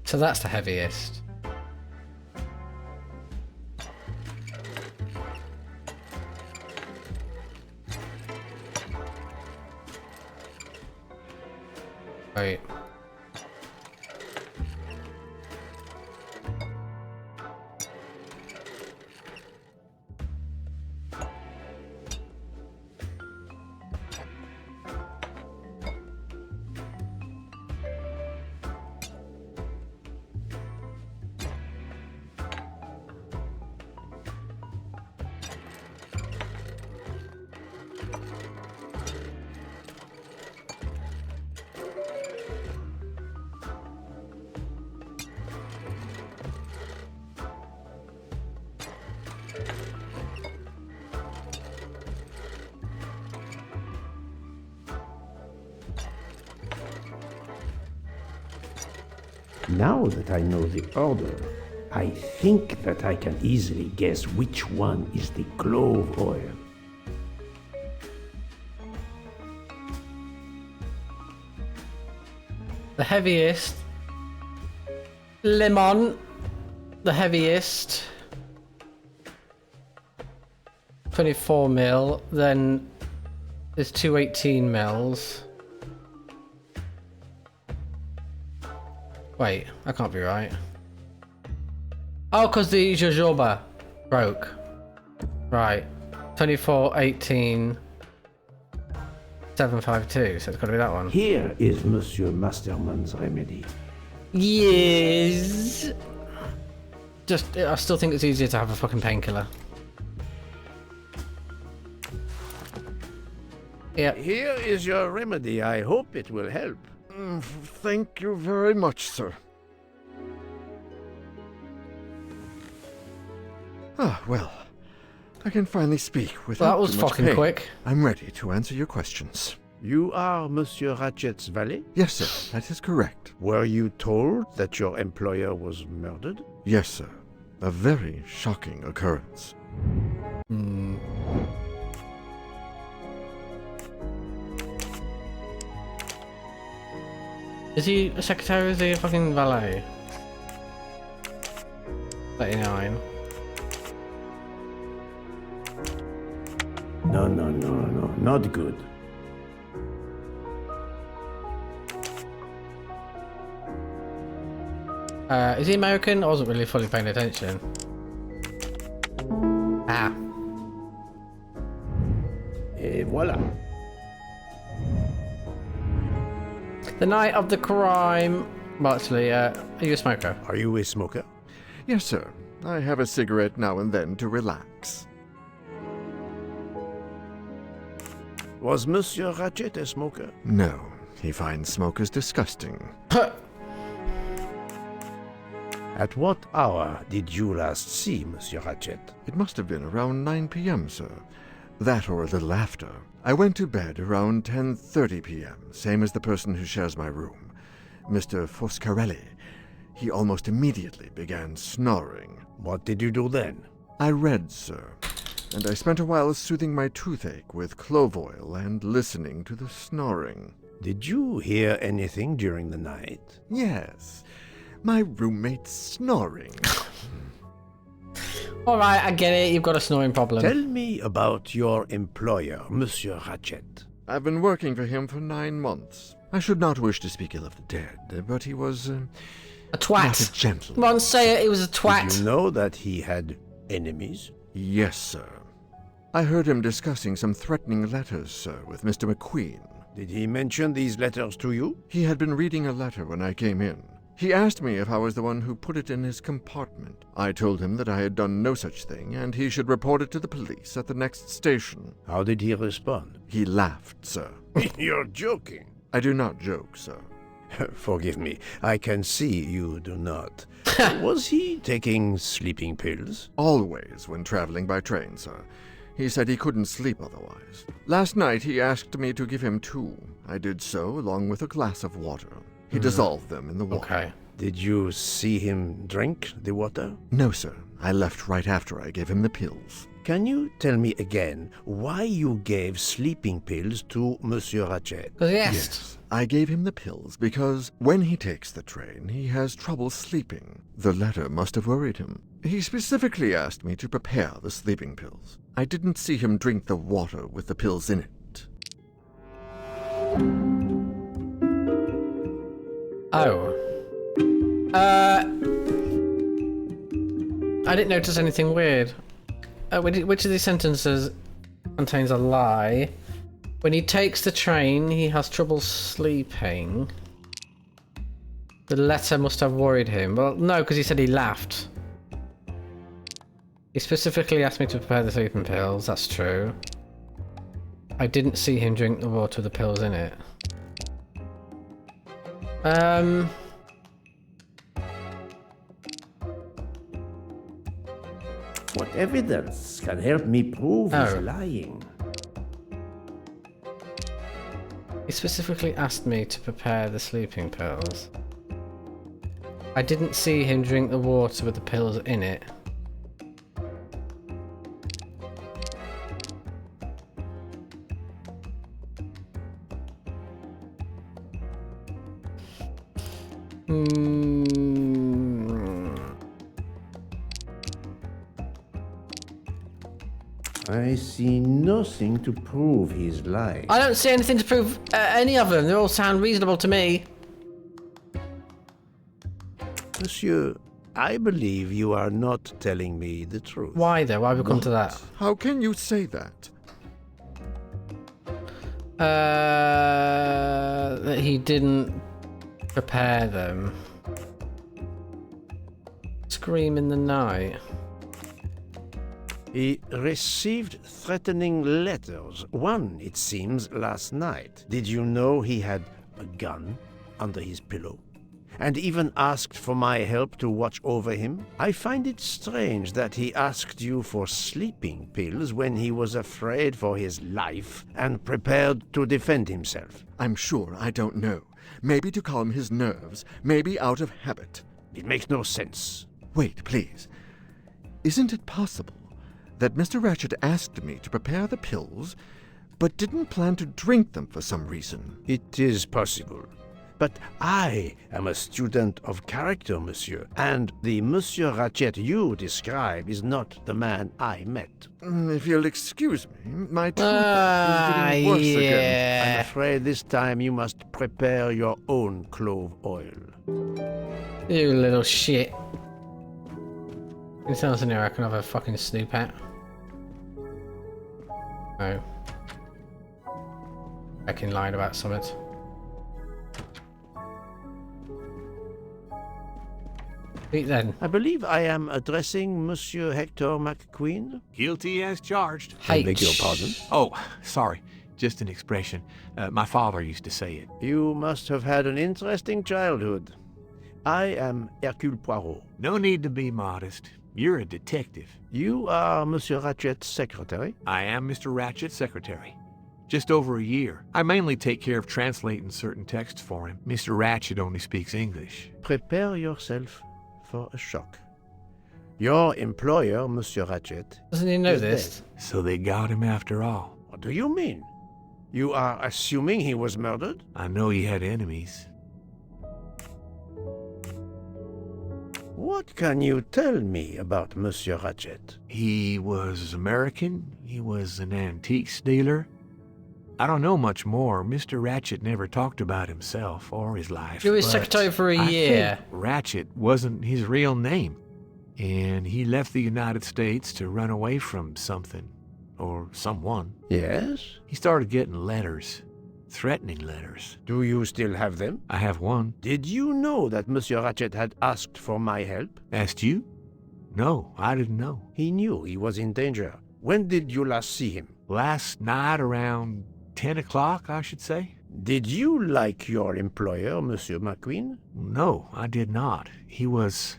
So that's the heaviest. Right. Now that I know the order, I think that I can easily guess which one is the clove oil. The heaviest. Lemon. The heaviest. 24 mil. Then there's 218 mils. Wait, that can't be right. Oh, because the jojoba broke. Right. 24, 18, 752. So it's got to be that one. Here is Monsieur Masterman's remedy. Yes. Just, I still think it's easier to have a fucking painkiller. Yep. Here is your remedy. I hope it will help. Thank you very much, sir. Ah, well, I can finally speak without That was too much fucking pain. quick. I'm ready to answer your questions. You are Monsieur Ratchet's valet? Yes, sir, that is correct. Were you told that your employer was murdered? Yes, sir. A very shocking occurrence. Hmm. Is he a secretary or is he a fucking valet? 39. No, not good. Is he American? I wasn't really fully paying attention. Ah. Et voilà. The night of the crime. Well, actually, are you a smoker? Are you a smoker? Yes, sir. I have a cigarette now and then to relax. Was Monsieur Ratchet a smoker? No, he finds smokers disgusting. At what hour did you last see Monsieur Ratchet? It must have been around 9 p.m., sir. That or a little after. I went to bed around 10:30 p.m., same as the person who shares my room, Mr. Foscarelli. He almost immediately began snoring. What did you do then? I read, sir, and I spent a while soothing my toothache with clove oil and listening to the snoring. Did you hear anything during the night? Yes, my roommate's snoring. Alright, I get it. You've got a snoring problem. Tell me about your employer, Monsieur Ratchet. I've been working for him for 9 months. I should not wish to speak ill of the dead, but he was a twat. not a gentleman. Come on, say it. He was a twat. Did you know that he had enemies? Yes, sir. I heard him discussing some threatening letters, sir, with Mr. McQueen. Did he mention these letters to you? He had been reading a letter when I came in. He asked me if I was the one who put it in his compartment. I told him that I had done no such thing, and he should report it to the police at the next station. How did he respond? He laughed, sir. You're joking. I do not joke, sir. Forgive me, I can see you do not. Was he taking sleeping pills? Always when traveling by train, sir. He said he couldn't sleep otherwise. Last night he asked me to give him 2. I did so, along with a glass of water. He dissolved them in the water. Okay. Did you see him drink the water? No, sir. I left right after I gave him the pills. Can you tell me again why you gave sleeping pills to Monsieur Ratchet? Because he asked. Yes, I gave him the pills because when he takes the train, he has trouble sleeping. The letter must have worried him. He specifically asked me to prepare the sleeping pills. I didn't see him drink the water with the pills in it. Oh. I didn't notice anything weird. Which of these sentences contains a lie? When he takes the train, he has trouble sleeping. The letter must have worried him. Well, no, because he said he laughed. He specifically asked me to prepare the sleeping pills. That's true. I didn't see him drink the water with the pills in it. What evidence can help me prove he's Oh. lying? He specifically asked me to prepare the sleeping pills. I didn't see him drink the water with the pills in it. I see nothing to prove he's lying. I don't see anything to prove any of them. They all sound reasonable to me. Monsieur, I believe you are not telling me the truth. Why though? Why have we come to that? How can you say that? That he didn't prepare them. Scream in the night. He received threatening letters. One, it seems, last night. Did you know he had a gun under his pillow? And even asked for my help to watch over him? I find it strange that he asked you for sleeping pills when he was afraid for his life and prepared to defend himself. I'm sure I don't know. Maybe to calm his nerves, maybe out of habit. It makes no sense. Wait, please. Isn't it possible that Mr. Ratchet asked me to prepare the pills, but didn't plan to drink them for some reason? It is possible. But I am a student of character, monsieur, and the Monsieur Ratchet you describe is not the man I met. If you'll excuse me, my tooth is getting worse again. I'm afraid this time you must prepare your own clove oil. You little shit. It sounds in here I can have a fucking snoop at. No. I can lie about something. Speak then. I believe I am addressing Monsieur Hector McQueen. Guilty as charged. I beg your pardon? Oh, sorry. Just an expression. My father used to say it. You must have had an interesting childhood. I am Hercule Poirot. No need to be modest. You're a detective. You are Monsieur Ratchet's secretary? I am Mr. Ratchet's secretary. Just over a year. I mainly take care of translating certain texts for him. Mr. Ratchet only speaks English. Prepare yourself for a shock. Your employer, Monsieur Ratchet, doesn't he know is this? dead. So they got him after all. What do you mean? You are assuming he was murdered? I know he had enemies. What can you tell me about Monsieur Ratchet? He was American. He was an antiques dealer. I don't know much more. Mr. Ratchet never talked about himself or his life. You were his but secretary for a I year. think Ratchet wasn't his real name. And he left the United States to run away from something. Or someone. Yes? He started getting letters. Threatening letters. Do you still have them? I have one. Did you know that Monsieur Ratchet had asked for my help? Asked you? No, I didn't know. He knew he was in danger. When did you last see him? Last night around 10 o'clock, I should say. Did you like your employer, Monsieur McQueen? No, I did not. He was,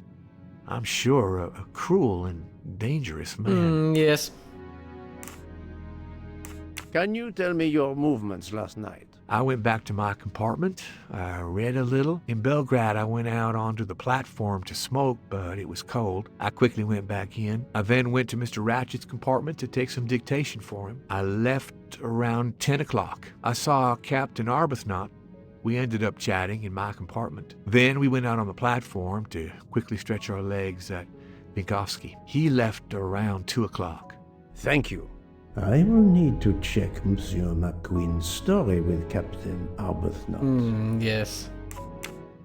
I'm sure, a cruel and dangerous man. Yes. Can you tell me your movements last night? I went back to my compartment. I read a little. In Belgrade, I went out onto the platform to smoke, but it was cold. I quickly went back in. I then went to Mr. Ratchet's compartment to take some dictation for him. I left around 10 o'clock. I saw Captain Arbuthnot. We ended up chatting in my compartment. Then we went out on the platform to quickly stretch our legs at Vinkovsky. He left around 2 o'clock. Thank you. I will need to check Monsieur McQueen's story with Captain Arbuthnot. Yes.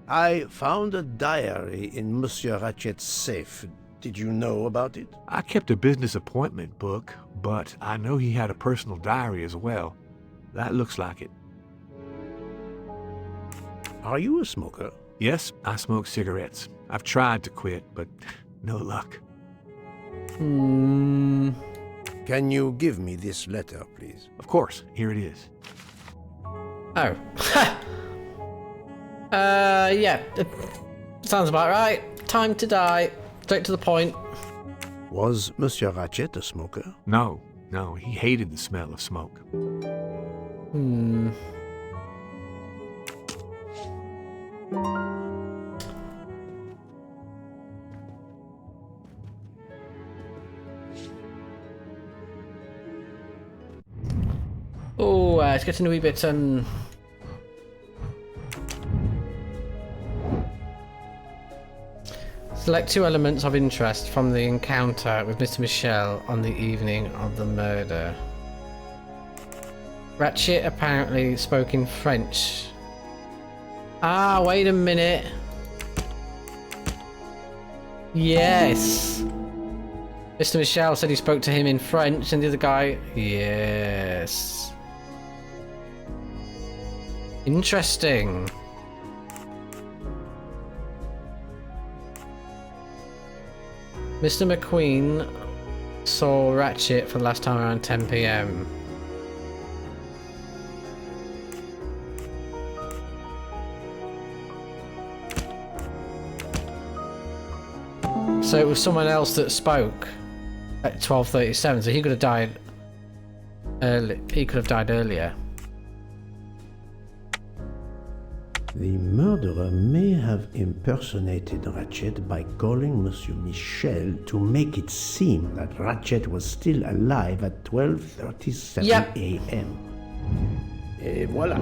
I found a diary in Monsieur Ratchet's safe. Did you know about it? I kept a business appointment book, but I know he had a personal diary as well. That looks like it. Are you a smoker? Yes, I smoke cigarettes. I've tried to quit, but no luck. Can you give me this letter, please? Of course, here it is. Oh. Yeah. Sounds about right. Time to die. Straight to the point. Was Monsieur Ratchet a smoker? No, he hated the smell of smoke. Oh, it's getting a wee bit, Select 2 elements of interest from the encounter with Mr. Michel on the evening of the murder. Ratchet apparently spoke in French. Ah, wait a minute. Yes. Mr. Michel said he spoke to him in French, and the other guy... Yes. Interesting. Mr. McQueen saw Ratchet for the last time around 10 PM. So it was someone else that spoke at 12:37, so he could have died early. He could have died earlier. The murderer may have impersonated Ratchet by calling Monsieur Michel to make it seem that Ratchet was still alive at 12:37 a.m. Et voilà.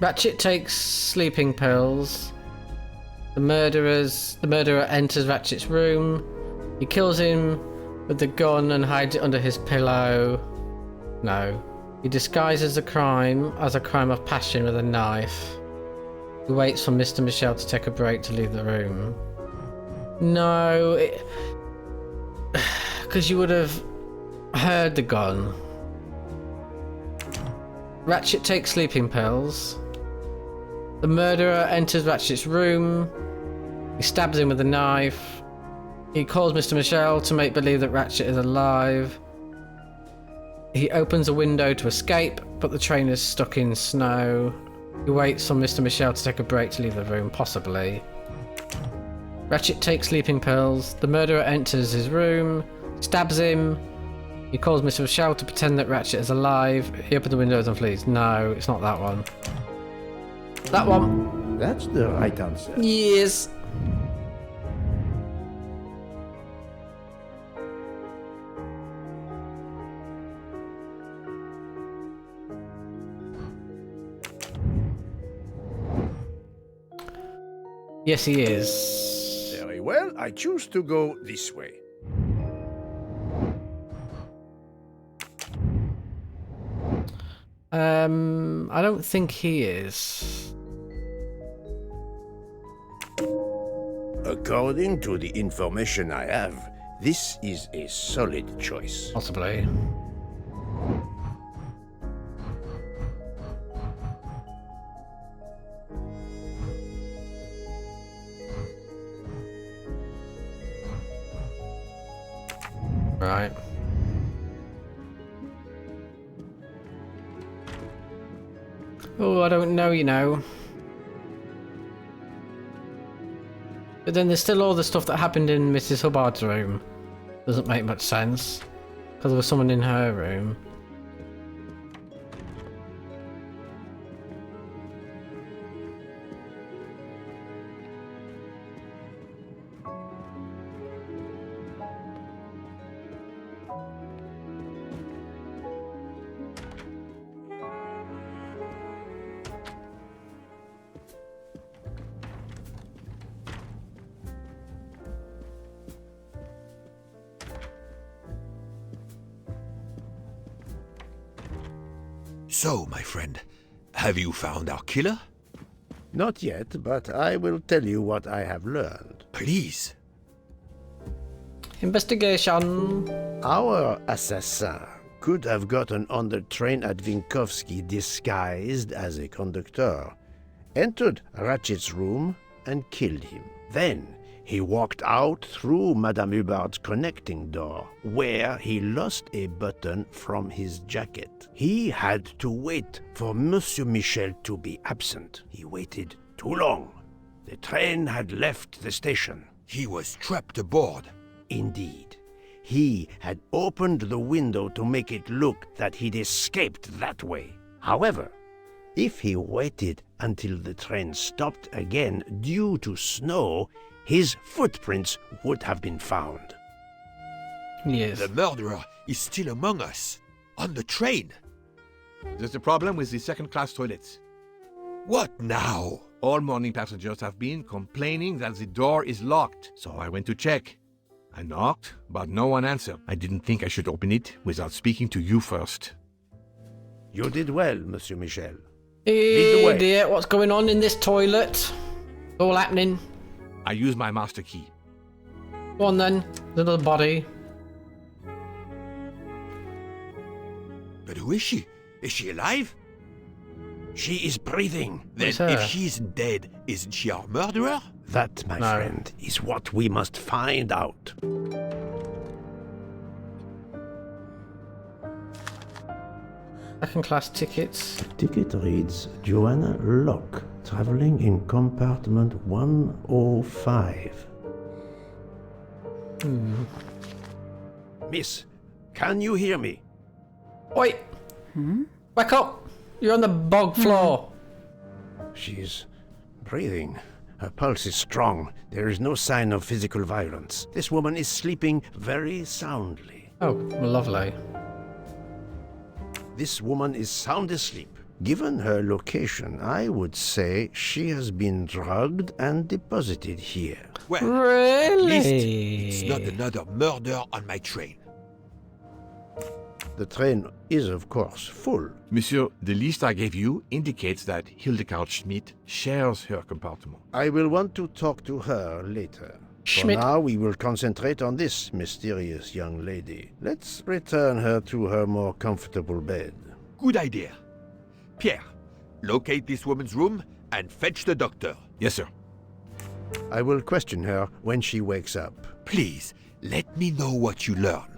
Ratchet takes sleeping pills. The murderer enters Ratchet's room. He kills him with the gun and hides it under his pillow. No. He disguises the crime as a crime of passion with a knife. He waits for Mr. Michel to take a break to leave the room. No, because you would have heard the gun. Ratchet takes sleeping pills. The murderer enters Ratchet's room. He stabs him with a knife. He calls Mr. Michel to make believe that Ratchet is alive. He opens a window to escape, but the train is stuck in snow. He waits for Mr. Michel to take a break to leave the room, possibly. Ratchet takes sleeping pills. The murderer enters his room, stabs him. He calls Mr. Michel to pretend that Ratchet is alive. He opens the windows and flees. No, it's not that one. That one. That's the right answer. Yes. Yes, he is. Very well, I choose to go this way. I don't think he is. According to the information I have, this is a solid choice. Possibly. Right. Oh, I don't know, you know. But then there's still all the stuff that happened in Mrs. Hubbard's room. Doesn't make much sense. Because there was someone in her room. So, my friend, have you found our killer? Not yet, but I will tell you what I have learned. Please. Investigation. Our assassin could have gotten on the train at Vinkovsky disguised as a conductor, entered Ratchet's room and killed him. Then he walked out through Madame Hubbard's connecting door, where he lost a button from his jacket. He had to wait for Monsieur Michel to be absent. He waited too long. The train had left the station. He was trapped aboard. Indeed. He had opened the window to make it look that he'd escaped that way. However, if he waited until the train stopped again due to snow, his footprints would have been found. Yes. The murderer is still among us. On the train. There's a problem with the second-class toilets. What now? All morning passengers have been complaining that the door is locked, so I went to check. I knocked, but no one answered. I didn't think I should open it without speaking to you first. You did well, Monsieur Michel. Lead the way. Dear, what's going on in this toilet? What's all happening? I used my master key. Go on then, there's another body. But who is she? Is she alive? She is breathing. Then Where's her? if she isn't dead, isn't she our murderer? That, my No. friend, is what we must find out. Second class tickets. The ticket reads Joanna Locke, traveling in compartment 105. Miss, can you hear me? Wait! Wake up! You're on the bog floor. She's breathing. Her pulse is strong. There is no sign of physical violence. This woman is sleeping very soundly. Oh, lovely. This woman is sound asleep. Given her location, I would say she has been drugged and deposited here. Well, Really? at least it's not another murder on my train. The train is, of course, full. Monsieur, the list I gave you indicates that Hildegard Schmidt shares her compartment. I will want to talk to her later. Schmidt. For now, we will concentrate on this mysterious young lady. Let's return her to her more comfortable bed. Good idea. Pierre, locate this woman's room and fetch the doctor. Yes, sir. I will question her when she wakes up. Please, let me know what you learn.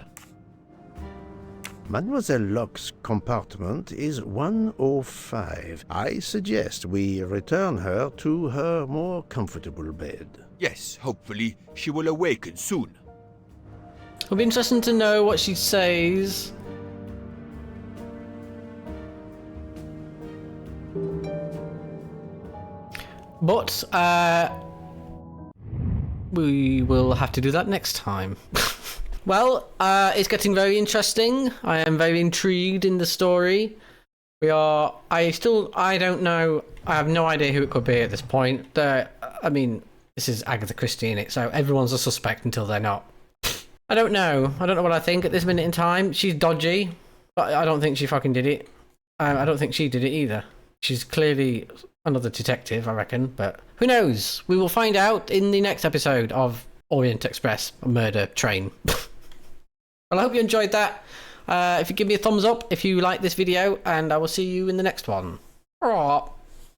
Mademoiselle Locke's compartment is 105. I suggest we return her to her more comfortable bed. Yes, hopefully she will awaken soon. It'll be interesting to know what she says. But, we will have to do that next time. Well, it's getting very interesting. I am very intrigued in the story. I don't know. I have no idea who it could be at this point. I mean, this is Agatha Christie in it, so everyone's a suspect until they're not. I don't know. I don't know what I think at this minute in time. She's dodgy, but I don't think she fucking did it. I don't think she did it either. She's clearly another detective, I reckon, but who knows? We will find out in the next episode of Orient Express, a murder train. Well, I hope you enjoyed that. If you give me a thumbs up if you like this video, and I will see you in the next one. Alright.